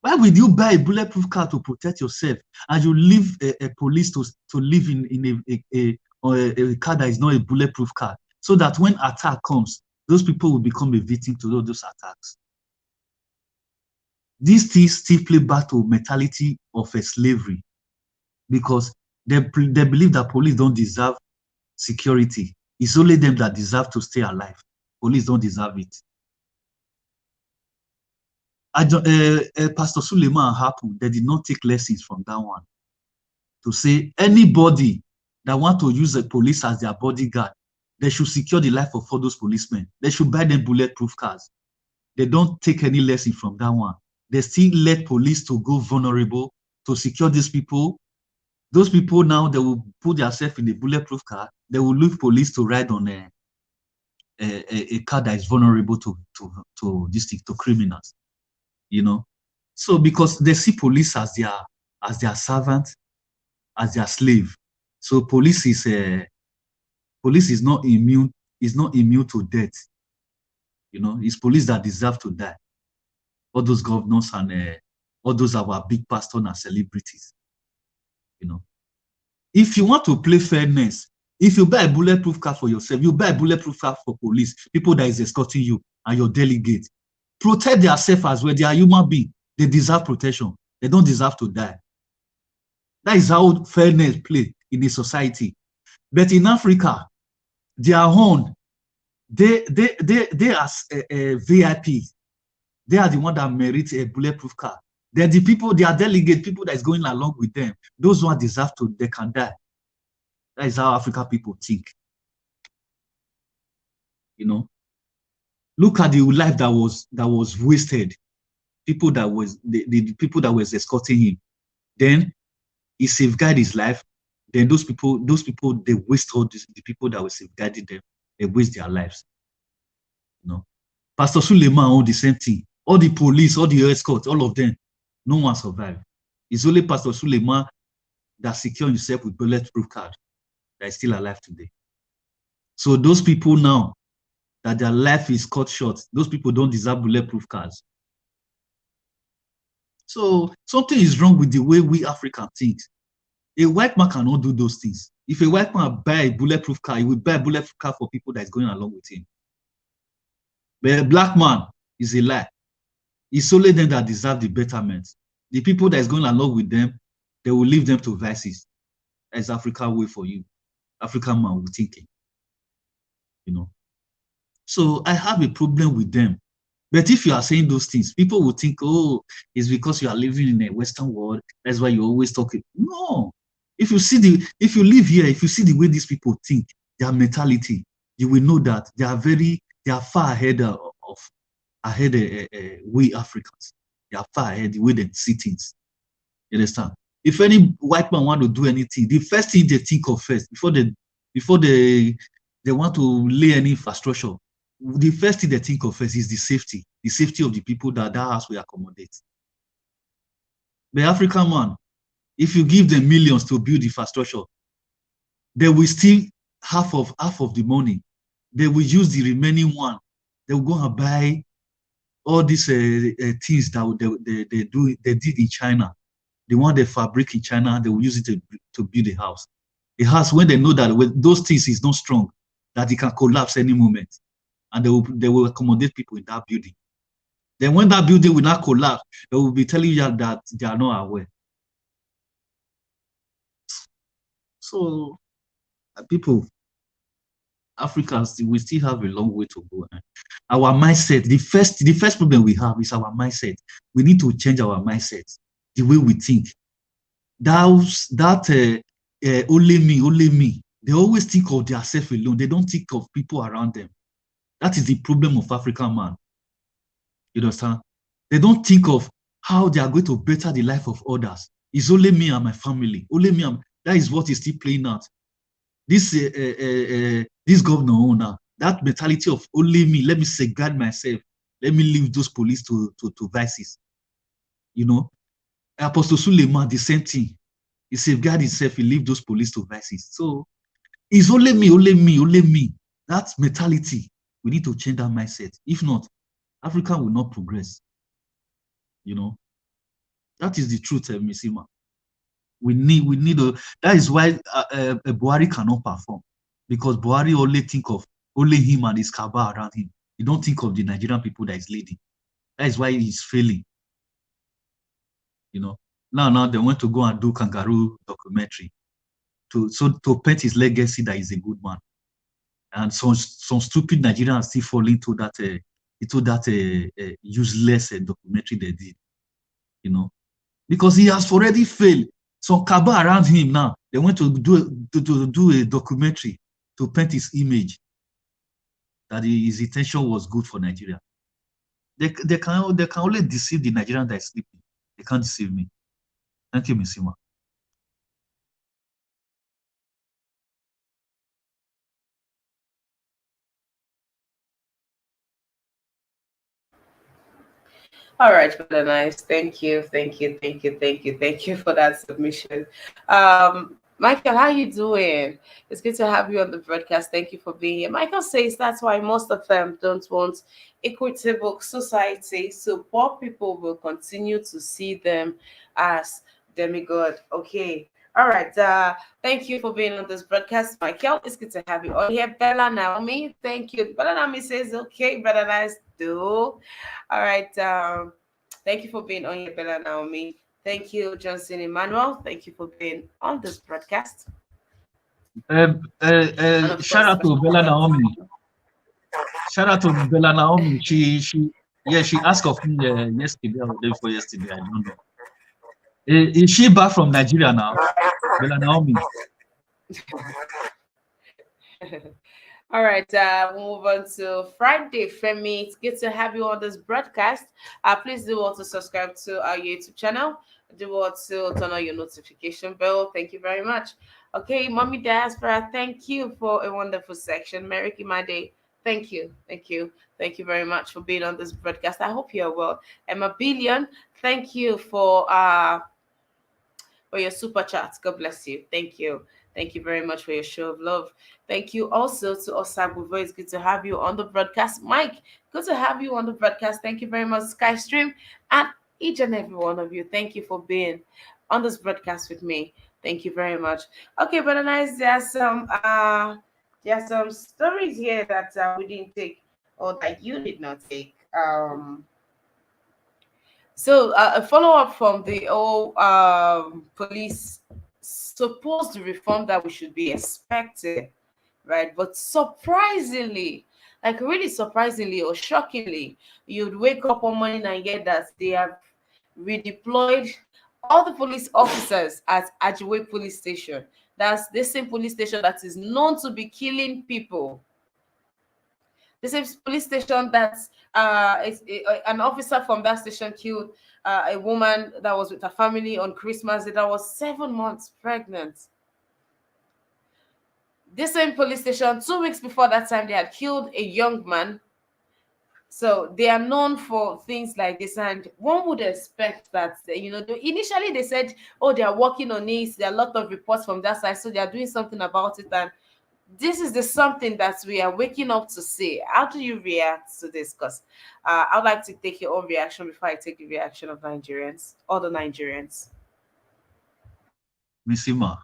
Why would you buy a bulletproof car to protect yourself and you leave a police to live in a car that is not a bulletproof car, so that when attack comes, those people will become a victim to all those attacks? These things still play back to mentality of a slavery, because they believe that police don't deserve security. It's only them that deserve to stay alive. Police don't deserve it. Pastor Suleiman happened. They did not take lessons from that one to say anybody that want to use the police as their bodyguard, they should secure the life of all those policemen. They should buy them bulletproof cars. They don't take any lesson from that one. They still let police to go vulnerable to secure these people. Those people now, they will put themselves in a bulletproof car. They will leave police to ride on a car that is vulnerable to this thing, to criminals. You know, so because they see police as their servant, as their slave. So police is not immune. Is not immune to death. You know, it's police that deserve to die. All those governors and all those our big pastors and celebrities. You know, if you want to play fairness, if you buy a bulletproof car for yourself, you buy a bulletproof car for police, people that is escorting you and your delegate. Protect themselves as well. They are human beings. They deserve protection. They don't deserve to die. That is how fairness play in a society. But in Africa, they are own. They are VIP. They are the one that merit a bulletproof car. They're the people, they are delegate people that is going along with them. Those ones deserve to, they can die. That is how African people think. You know, look at the life that was wasted. People that was the people that was escorting him. Then he safeguarded his life. Then those people, they waste all this, the people that were safeguarding them, they waste their lives. You know, Pastor Suleiman, all the same thing. All the police, all the escorts, all of them, no one survived. It's only Pastor Suleiman that secure himself with bulletproof card that is still alive today. So those people now that their life is cut short, those people don't deserve bulletproof cards. So something is wrong with the way we Africans think. A white man cannot do those things. If a white man buy a bulletproof car, he will buy a bulletproof car for people that is going along with him. But a black man is a lie. It's only them that deserve the betterment. The people that is going along with them, they will leave them to vices. That's African way for you. African man will thinking. You know. So I have a problem with them. But if you are saying those things, people will think, oh, it's because you are living in a Western world. That's why you always talking. No. If you live here, if you see the way these people think, their mentality, you will know that they are far ahead of we Africans. They are far ahead the way they see things. You understand? If any white man want to do anything, the first thing they think of first, before they want to lay any infrastructure, the first thing they think of first is the safety of the people that house will accommodate. The African man, if you give them millions to build infrastructure, they will steal half of the money. They will use the remaining one. They will go and buy all these things that they did in China. The one they fabric in China, they will use it to build a house. A house when they know that when those things is not strong, that it can collapse any moment, and they will accommodate people in that building. Then when that building will not collapse, they will be telling you that they are not aware. So people, Africans, we still have a long way to go. Our mindset, the first problem we have is our mindset. We need to change our mindset, the way we think. Only me. They always think of themselves alone. They don't think of people around them. That is the problem of African man. You understand? They don't think of how they are going to better the life of others. It's only me and my family. Only me. That is what is still playing out. This governor owner, that mentality of only me. Let me safeguard myself. Let me leave those police to vices. You know, Apostle Suleiman, the same thing. He safeguard himself. He leave those police to vices. So it's only me. That mentality. We need to change that mindset. If not, Africa will not progress. You know, that is the truth, Missima. That is why Buhari cannot perform, because Buhari only think of only him and his cabal around him. He don't think of the Nigerian people that is leading. That is why he's failing. You know, now they want to go and do kangaroo documentary to paint his legacy that he's a good man. And some stupid Nigerians still fall into that useless documentary they did. You know, because he has already failed. Some cabal around him now, they went to do a documentary to paint his image that his intention was good for Nigeria. They can only deceive the Nigerian that is sleeping. They can't deceive me. Thank you, Missima. All right, brother, nice. Thank you for that submission. Michael, how you doing? It's good to have you on the broadcast. Thank you for being here. Michael says that's why most of them don't want equitable society, so poor people will continue to see them as demigod. Okay. All right. Thank you for being on this broadcast, Michael. It's good to have you on here. Bella Naomi, thank you. Bella Naomi says, okay, brother, nice. Do. All right. Thank you for being on here, Bella Naomi. Thank you, Johnson Emmanuel. Thank you for being on this broadcast. And of Shout course, out to Bella Naomi. Shout out to Bella Naomi. She asked of me yesterday or day before yesterday. I don't know. Is she back from Nigeria now? Bella Naomi. All right, we'll move on to Friday, Femi. It's good to have you on this broadcast. Please do want to subscribe to our YouTube channel. Do want to turn on your notification bell. Thank you very much. Okay, Mommy Diaspora, thank you for a wonderful section. Merry Kimade, thank you very much for being on this broadcast. I hope you're well. Emma Billion, thank you for for your super chat. God bless you. Thank you. Thank you very much for your show of love. Thank you also to Osaguvo. It's good to have you on the broadcast. Mike, good to have you on the broadcast. Thank you very much, Skystream, and each and every one of you. Thank you for being on this broadcast with me. Thank you very much. Okay, brother nice. There are some stories here that we didn't take or that you did not take. A follow up from the old police supposed reform that we should be expecting, right? But surprisingly, like really surprisingly or shockingly, you'd wake up one morning and get that they have redeployed all the police officers at Ajiwe police station. That's the same police station that is known to be killing people. The same police station that's an officer from that station killed a woman that was with her family on Christmas Day that was 7 months pregnant. This same police station, 2 weeks before that time, they had killed a young man. So they are known for things like this, and one would expect that initially they said, "Oh, they are working on it." There are a lot of reports from that side, so they are doing something about it, and this is the something that we are waking up to see. How do you react to this? Because I'd like to take your own reaction before I take the reaction of Nigerians, other Nigerians. Misima,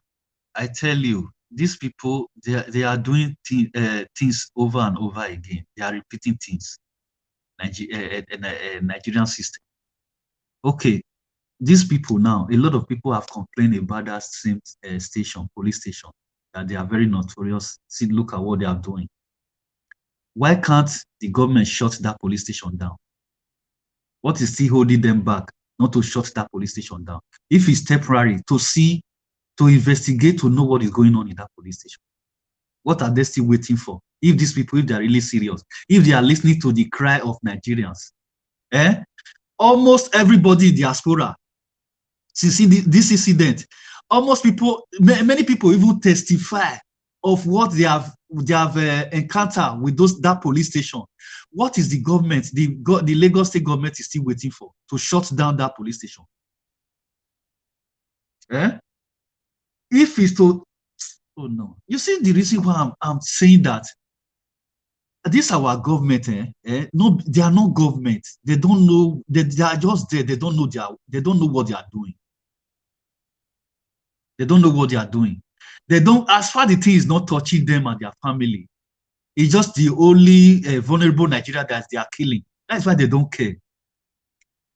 I tell you, these people, they are doing things over and over again. They are repeating things. Nigerian system. Okay, these people now, a lot of people have complained about that same station, police station, that they are very notorious. See, look at what they are doing. Why can't the government shut that police station down? What is still holding them back not to shut that police station down? If it's temporary, to investigate, to know what is going on in that police station. What are they still waiting for? If these people, if they are really serious, if they are listening to the cry of Nigerians, almost everybody in diaspora, since this incident, almost many people even testify of what they have encountered with that police station. What is the government, the Lagos State government is still waiting for to shut down that police station? If it's to, oh no, you see the reason why I'm saying that this our government, no, they are not government. They don't know. They are just there. They don't know they don't know what they are doing. They don't know what they are doing. They don't, as far the thing is not touching them and their family. It's just the only vulnerable Nigeria that they are killing. That's why they don't care.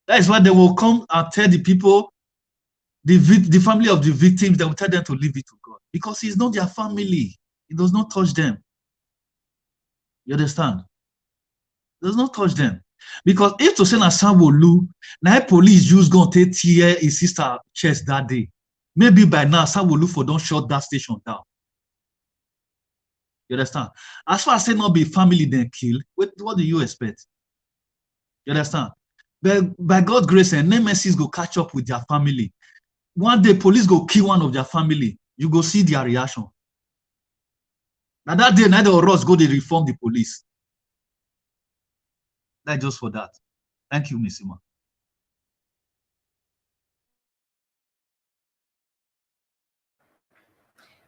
That is why they will come and tell the people, the family of the victims, they will tell them to leave it to God. Because it's not their family. It does not touch them. You understand? It does not touch them. Because if to send a Sanwo-Olu, now police use gun to tear his sister chest that day. Maybe by now, Sanwo-Olu for don't shut that station down. You understand? As far as say not be family then kill, what do you expect? You understand? But by God's grace, and nemesis go catch up with their family. One day, police go kill one of their family. You go see their reaction. Now that day, neither of us go to reform the police. That's just for that. Thank you, Misima.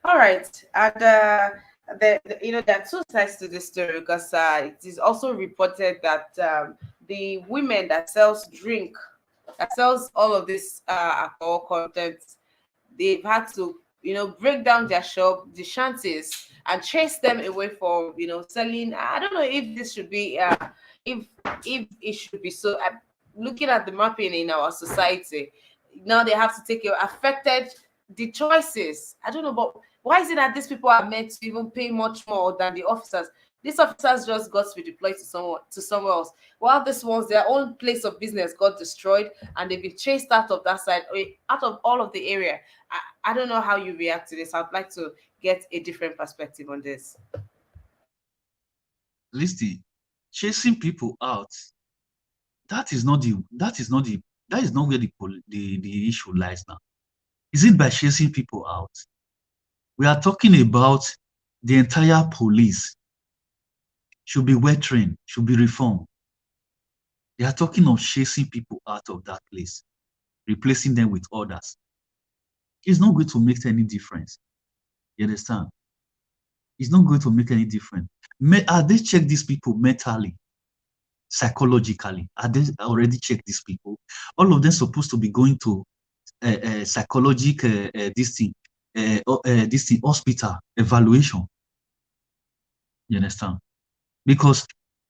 All right, and there are two sides to this story because it is also reported that the women that sells drink, that sells all of this alcohol content, they've had to break down their shop, the shanties, and chase them away from selling. I don't know if this should be if it should be so. Looking at the mapping in our society now, they have to take affected the choices. I don't know, but why is it that these people are meant to even pay much more than the officers? These officers just got to be deployed to somewhere else, while this ones, their own place of business got destroyed and they've been chased out of that side, out of all of the area. I don't know how you react to this. I'd like to get a different perspective on this. Listen, chasing people out, that is not where the issue lies now. Is it by chasing people out? We are talking about the entire police should be well trained, should be reformed. They are talking of chasing people out of that place, replacing them with others. It's not going to make any difference. You understand? It's not going to make any difference. Are they check these people mentally, psychologically? Are they already check these people? All of them supposed to be going to psychological this thing hospital evaluation. You understand? Because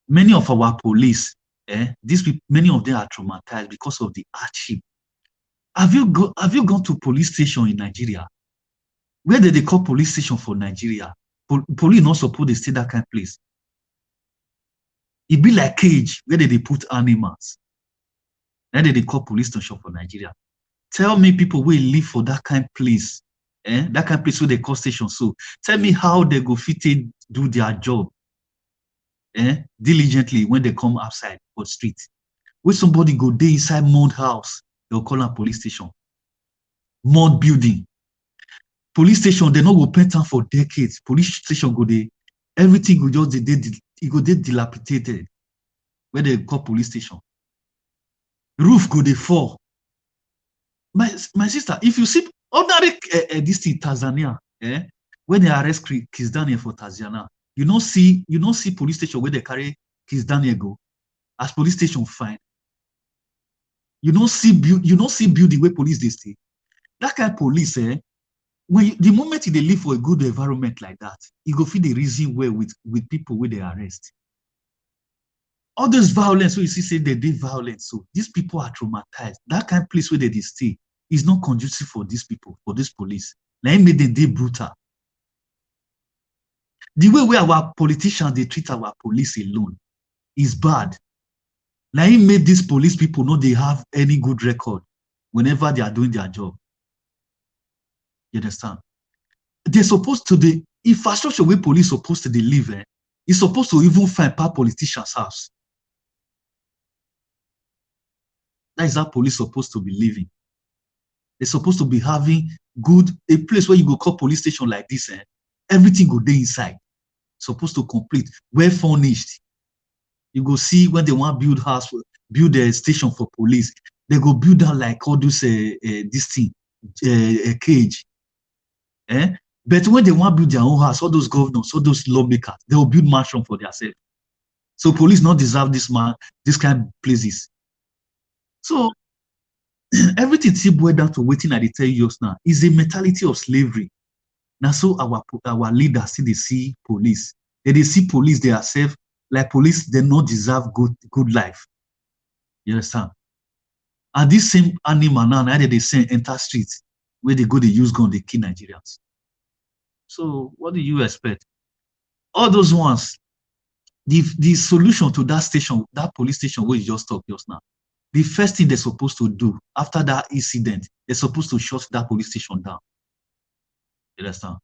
many of our police, these people, many of them are traumatized because of the hardship. Have you gone to police station in Nigeria? Where did they call police station for Nigeria? Police not supposed to stay that kind of place. It be like cage where they put animals. Where did they call police station for Nigeria? Tell me people will live for that kind of place. That kind of place where they call station. So tell me how they go fit do their job diligently when they come outside for street. When somebody go there inside mud house, they'll call a police station. Mud building. Police station, they not go pay time for decades. Police station go there. Everything go just it go there dilapidated. Where they call police station. Roof go they fall. My sister, if you see ordinary this thing Tanzania, when they arrest Kiss Daniel for Tanzania, you don't see police station where they carry Kiss Daniel go as police station fine. You don't see building where police they stay. That kind of police, when the moment they live for a good environment like that, you go feel the reason where with people where they arrest. All this violence, so you see, say they did violence. So these people are traumatized. That kind of place where they stay is not conducive for these people, for this police. Like made them they brutal. The way where our politicians they treat our police alone is bad. Like he made these police people know they have any good record whenever they are doing their job. You understand? They're supposed to the infrastructure where police supposed to live, is supposed to even find per politician's house. That is how police supposed to be living. They're supposed to be having a place where you go call police station like this, everything go there inside. Supposed to complete, well furnished. You go see when they want to build a station for police, they go build that like all those this thing, a cage. But when they want to build their own house, all those governors, all those lawmakers, they will build mansion for themselves. So police not deserve this kind of places. So everything still boils down to waiting at the tell you just now is a mentality of slavery. Now, so our leaders see they see police. They see police they are safe. Like police, they not deserve good life. You understand? And this same animal now they say enter streets where they go, they use gun, they kill Nigerians. So what do you expect? All those ones, the solution to that station, that police station where you just talked just now, the first thing they're supposed to do after that incident, they're supposed to shut that police station down. You understand?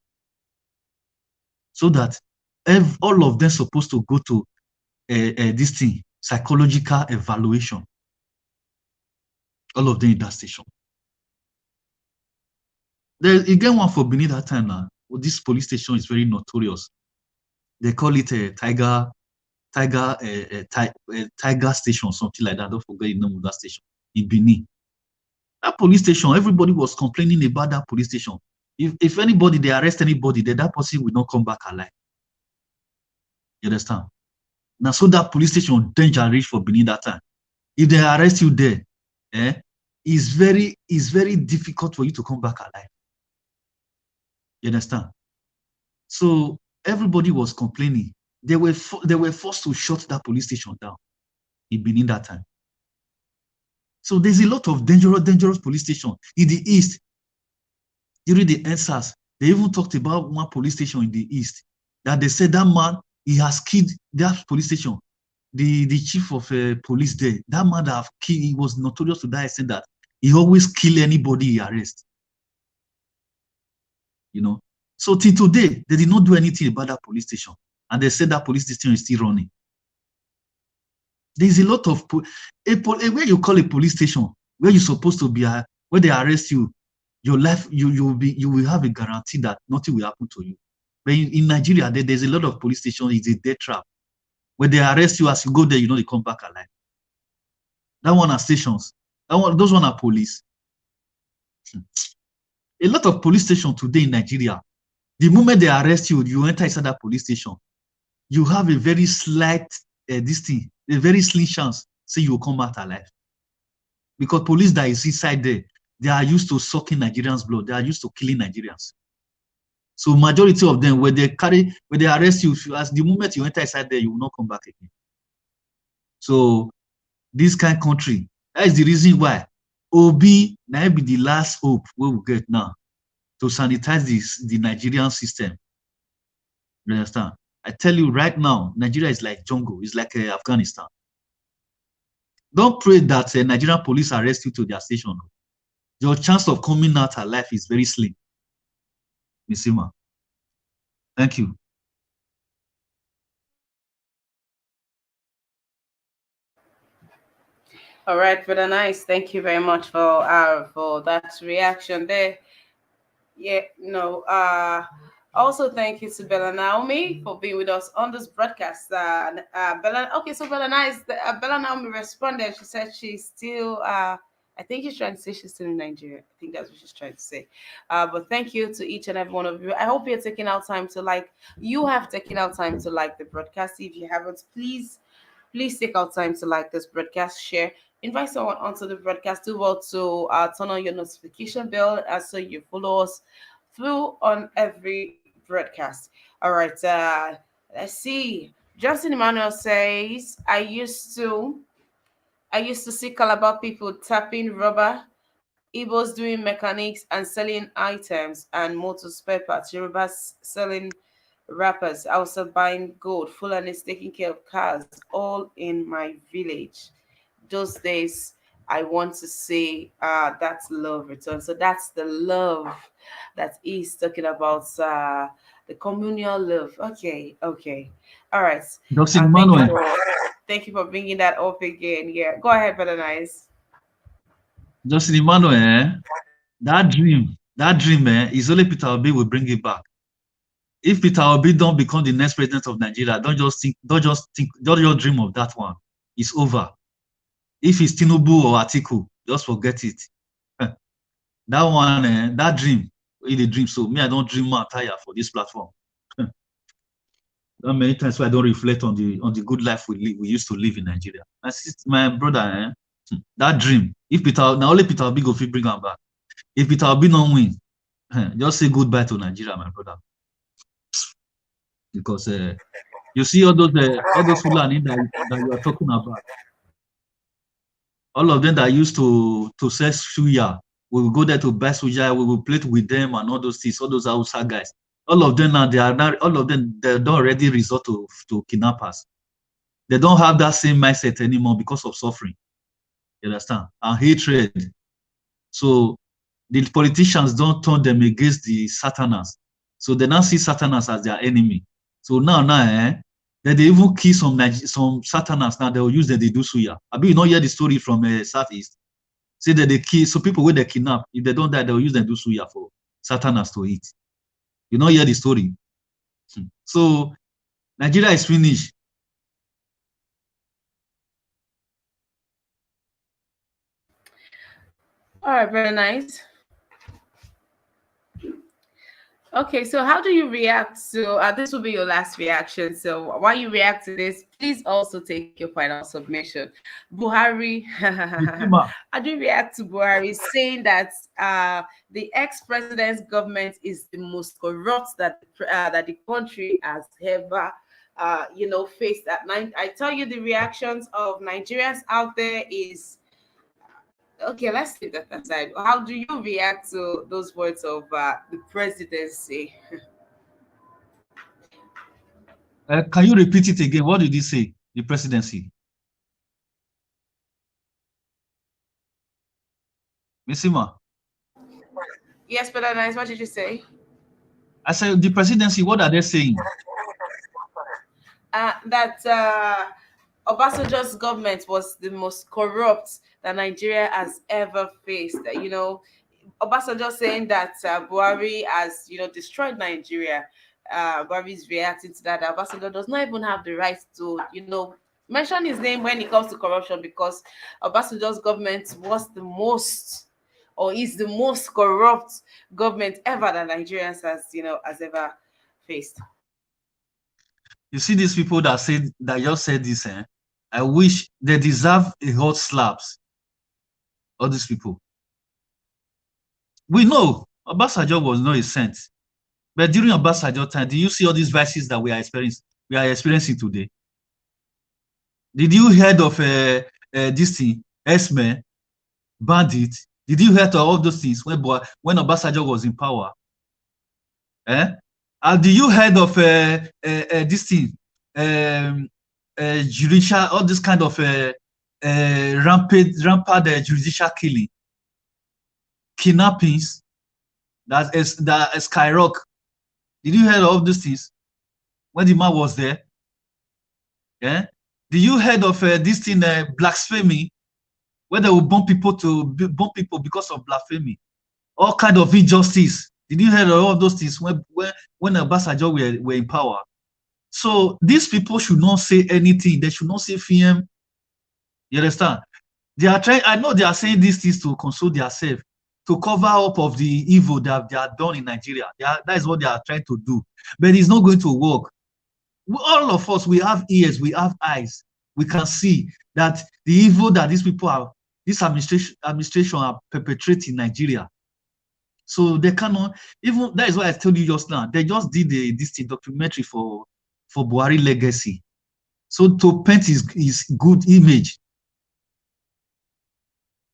So that all of them supposed to go to this thing, psychological evaluation. All of them in that station. There again one for Benin that time now. Well, this police station is very notorious. They call it a tiger station, something like that. Don't forget the name of that station in Benin. That police station, everybody was complaining about that police station. If anybody, they arrest anybody, then that person will not come back alive. You understand? Now, so that police station danger reach for Benin that time. If they arrest you there, it's very difficult for you to come back alive. You understand? So everybody was complaining. They were forced to shut that police station down in Benin that time. So there's a lot of dangerous police station in the east. During the NSAS, they even talked about one police station in the east that they said that man, he has killed that police station. The chief of police there, that man that have killed, he was notorious to that extent that he always kill anybody he arrests. You know, so till today they did not do anything about that police station, and they said that police station is still running. There's a lot of where you call a police station where you're supposed to be where they arrest you, your life you will have a guarantee that nothing will happen to you. But in Nigeria, there's a lot of police stations. It's a death trap. When they arrest you, as you go there, you know they come back alive. That one are stations. Those one are police. A lot of police stations today in Nigeria, the moment they arrest you, you enter inside that police station, you have a very slight, this thing, a very slim chance, say you will come out alive. Because police that is inside there, they are used to sucking Nigerians' blood. They are used to killing Nigerians. So majority of them, when they arrest you, as the moment you enter inside there, you will not come back again. So this kind of country, that is the reason why Obi now be the last hope we will get now to sanitize the Nigerian system. You understand? I tell you right now, Nigeria is like jungle. It's like Afghanistan. Don't pray that Nigerian police arrest you to their station. Your chance of coming out alive is very slim. Misima. Thank you. All right, brother, nice. Thank you very much for that reaction there. Yeah, no. Also, thank you to Bella Naomi for being with us on this broadcast. Bella, okay, so Bella Nice, Bella Naomi responded. She said she's still. I think she's trying to say she's still in Nigeria. I think that's what she's trying to say. But thank you to each and every one of you. I hope you're taking out time to like. You have taken out time to like the broadcast. If you haven't, please take out time to like this broadcast, share, invite someone onto the broadcast. Do well to turn on your notification bell so you follow us through on every broadcast. All right, let's see. Justin Emmanuel says, I used to see Calabar people tapping rubber, Igbos doing mechanics and selling items and motor spare parts, Yorubas selling rappers, also buying gold, Fulanis taking care of cars, all in my village. Those days, I want to say that's love return. So that's the love that he's talking about, the communal love. Okay, okay. All right. Justin Thank you Emmanuel, for bringing that up again. Yeah, go ahead, Brother Nice. Justin Emmanuel, that dream, is only Peter Obi will bring it back. If Peter Obi don't become the next president of Nigeria, don't just dream of that one. It's over. If it's Tinubu or Atiku, just forget it. That one, that dream, really dream. So me, I don't dream more tire for this platform. That many times why I don't reflect on the good life we used to live in Nigeria. My brother, that dream. If Peter now only Peter Obi go fit bring am back. If Peter Obi don't win, just say goodbye to Nigeria, my brother. Because you see all those Fulani that you are talking about, all of them that used to sell suya, we will go there to buy suya, we will play with them and all those things, all those Hausa guys. All of them now, all of them, they don't already resort to kidnappers. They don't have that same mindset anymore because of suffering. You understand? And hatred. So the politicians don't turn them against the Satanas. So they now see Satanas as their enemy. So now, that they even kill some Satanas now, they will use them, they do suya. I mean, you know, hear the story from Southeast. Say that they kill, so people when they kidnap, if they don't die, they will use them do suya for Satanas to eat. You know, hear the story. So Nigeria is finished. All right, very nice. Okay, so how do you react to this will be your last reaction. So while you react to this, please also take your final submission. Buhari, how do you react to Buhari saying that the ex-president's government is the most corrupt that the country has ever faced at night? I tell you, the reactions of Nigerians out there is okay. Let's leave that aside. How do you react to those words of the presidency? Can you repeat it again? What did he say? The presidency. Missima. Yes, but nice. What did you say? I said the presidency, what are they saying? That Obasanjo's government was the most corrupt that Nigeria has ever faced. Obasanjo saying that Buhari has, destroyed Nigeria. Buhari is reacting to that. Obasanjo does not even have the right to, mention his name when it comes to corruption because Obasanjo's government was the most or is the most corrupt government ever that Nigerians has ever faced. You see these people that just said this, eh? I wish they deserve a hot slaps. All these people. We know Obasanjo was not a saint. But during Obasanjo time, do you see all these vices that we are experiencing today? Did you heard of this thing, S-Men, bandit? Did you heard of all those things when Obasanjo was in power? Eh? And do you heard of this thing, judicial, all this kind of rampant judicial killing, kidnappings that skyrocket? Did you hear of these things when the man was there? Yeah. Did you heard of this thing, blasphemy, where they will bomb people because of blasphemy? All kind of injustice. Did you hear of all those things when Obasanjo were in power? So these people should not say anything. They should not say film. You understand? They are trying. I know they are saying these things to console themselves, to cover up of the evil that they are done in Nigeria. That is what they are trying to do. But it's not going to work. All of us, we have ears, we have eyes. We can see that the evil that these people are, this administration are perpetrating in Nigeria. So they cannot, even, that is why I told you just now, they just did this documentary for Buhari legacy. So to paint his good image,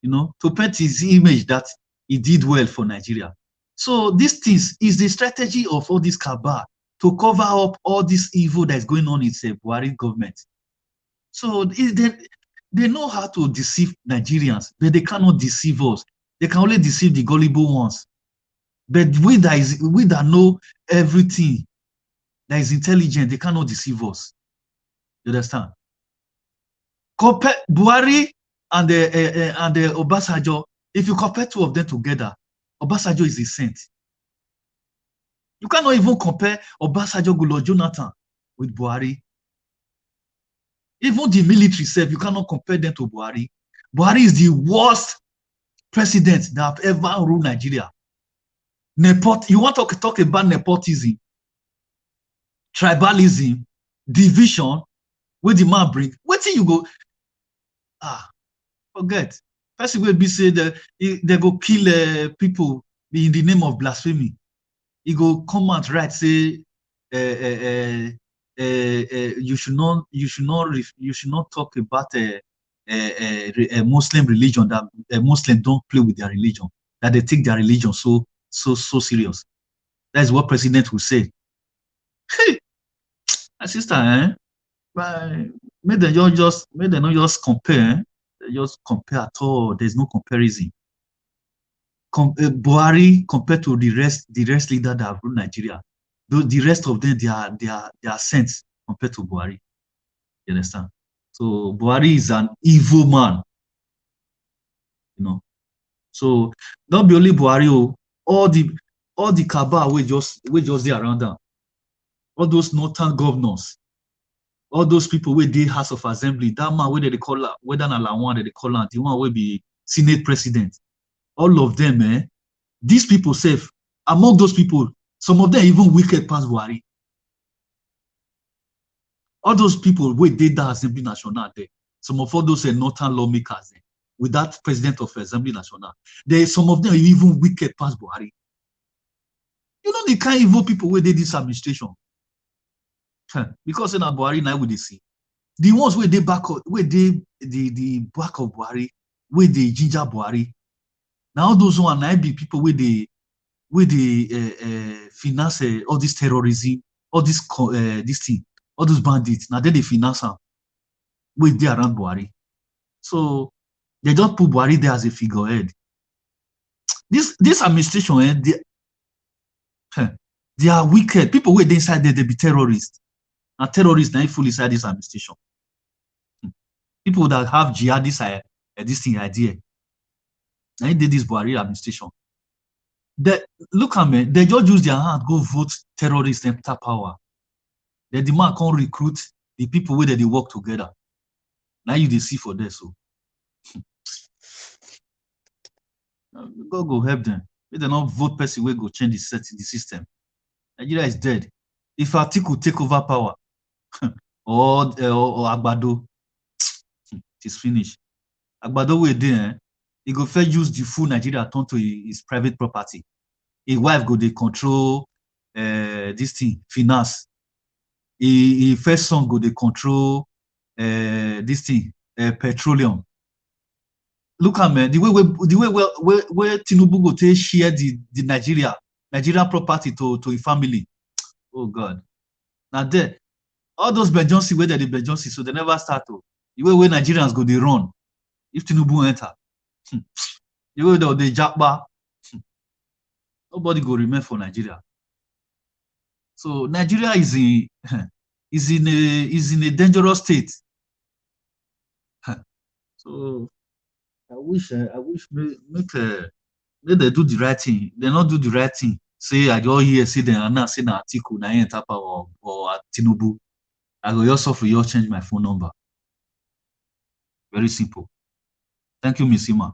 to paint his image that he did well for Nigeria. So these things is the strategy of all this cabal to cover up all this evil that is going on in the Buhari government. So they know how to deceive Nigerians, but they cannot deceive us. They can only deceive the gullible ones. But we that know everything, that is intelligent, they cannot deceive us. You understand? Compare Buhari and the Obasanjo. If you compare two of them together, Obasanjo is a saint. You cannot even compare Obasanjo, Goodluck Jonathan with Buhari. Even the military self, you cannot compare them to Buhari. Buhari is the worst president that have ever ruled Nigeria. You want to talk about nepotism, tribalism, division, where the man bring? Wait till you go. Forget. Person will be say that they go kill people in the name of blasphemy. He go come out right say you should not talk about a Muslim religion, that Muslims don't play with their religion, that they take their religion so serious. That is what president will say. Hey, my sister, may they not just compare. They just compare at all. There's no comparison. Buhari compared to the rest leader that have ruled Nigeria, the rest of them they are saints compared to Buhari. You understand? So Buhari is an evil man. So not be only Buhari, all the cabal we just there around them. All those northern governors, all those people with the House of Assembly, that man where they call whether na Lawan they call the one will be Senate president. All of them, these people safe. Among those people, some of them even wicked past Buhari. All those people wait did that Assembly National there. Some of all those northern lawmakers there, with that president of Assembly National. Some of them are even wicked past Buhari. You know the kind of evil people where they this administration. Because in Buhari now we they see. The ones where they back up, where they the back of Buhari, where they ginger Buhari. Now those one now be people where they finance all this terrorism, all this thing, all those bandits. Now they finance them with they around Buhari. So they just put Buhari there as a figurehead. This administration, they are wicked. People where they inside there, they be terrorists. And terrorists now full inside this administration. People that have jihadist this thing idea. Now they did this Buhari administration. Look at me, they just use their hand, go vote terrorists and tap power. The demand can't recruit the people where they work together. Now you they see for this. So God go help them. Make dem not vote person wey go change the system. Nigeria is dead. If Atiku take over power, or Agbado, it is finished. Agbado wey dey, he go first use the full Nigeria turn to his private property. His wife go dey control this thing, finance. His first son go dey control this thing, petroleum. Look am, the way Tinubu go take share the Nigeria property to his family. Oh God. Now there, all those Bejonsi wey dem dey Bejonsi, so they never start to. The way Nigerians go dey run if Tinubu enter. The way they japa, nobody go remain for Nigeria. So Nigeria is in a dangerous state. So I wish make they do the right thing. They not do the right thing. Say I just hear say they announce say na Atiku na enter power or Tinubu. I go just suffer, just change my phone number. Very simple. Thank you, Miss Ima.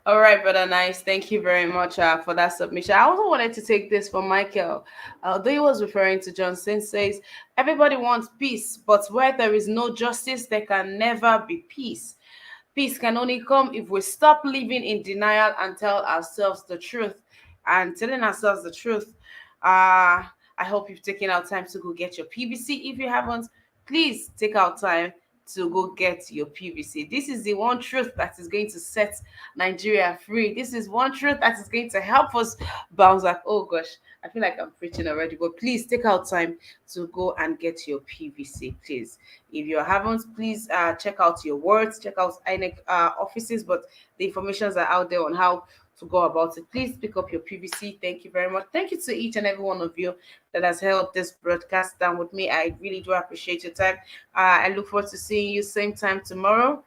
All right, brother. Nice. Thank you very much for that submission. I also wanted to take this from Michael. Though he was referring to Johnson, says everybody wants peace, but where there is no justice, there can never be peace. Peace can only come if we stop living in denial and tell ourselves the truth. And telling ourselves the truth, I hope you've taken out time to go get your PVC. If you haven't, please take out time to go get your PVC. This is the one truth that is going to set Nigeria free. This is one truth that is going to help us bounce back. Oh gosh, I feel like I'm preaching already, but please take out time to go and get your PVC, please. If you haven't, please check out your words, check out INEC offices, but the informations are out there on how to go about it. Please pick up your PVC. Thank you very much. Thank you to each and every one of you that has held this broadcast down with me. I really do appreciate your time. I look forward to seeing you same time tomorrow.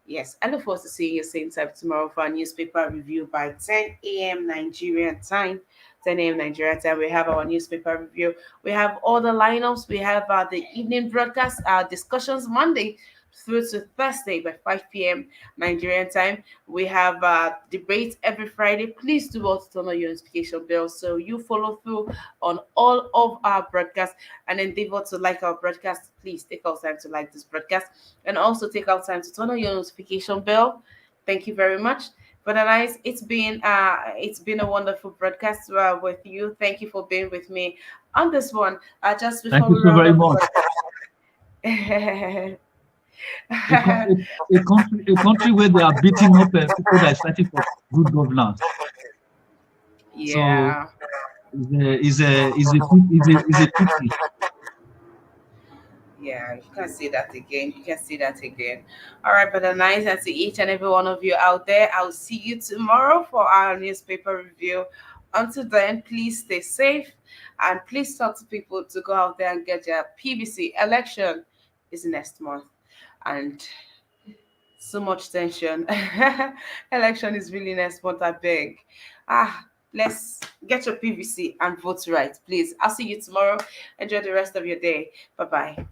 Yes, I look forward to seeing you same time tomorrow for our newspaper review by 10 a.m. Nigerian time. 10 a.m. Nigeria time. We have our newspaper review. We have all the lineups. We have the evening broadcast, discussions Monday through to Thursday by 5 p.m. Nigerian time. We have debate every Friday. Please do also turn on your notification bell so you follow through on all of our broadcasts and endeavor to like our broadcast. Please take out time to like this broadcast and also take out time to turn on your notification bell. Thank you very much. But nice, it's been a wonderful broadcast with you. Thank you for being with me on this one. Just Thank before you we so round very up much. the A country where they are beating up people that is fighting for good governance. So yeah. is a pity. Yeah, you can see that again. You can see that again. All right, but nice and to each and every one of you out there. I'll see you tomorrow for our newspaper review. Until then, please stay safe and please talk to people to go out there and get their PVC. Election is next month, and so much tension. Election is really next month. I beg. Let's get your PVC and vote right, please. I'll see you tomorrow. Enjoy the rest of your day. Bye bye.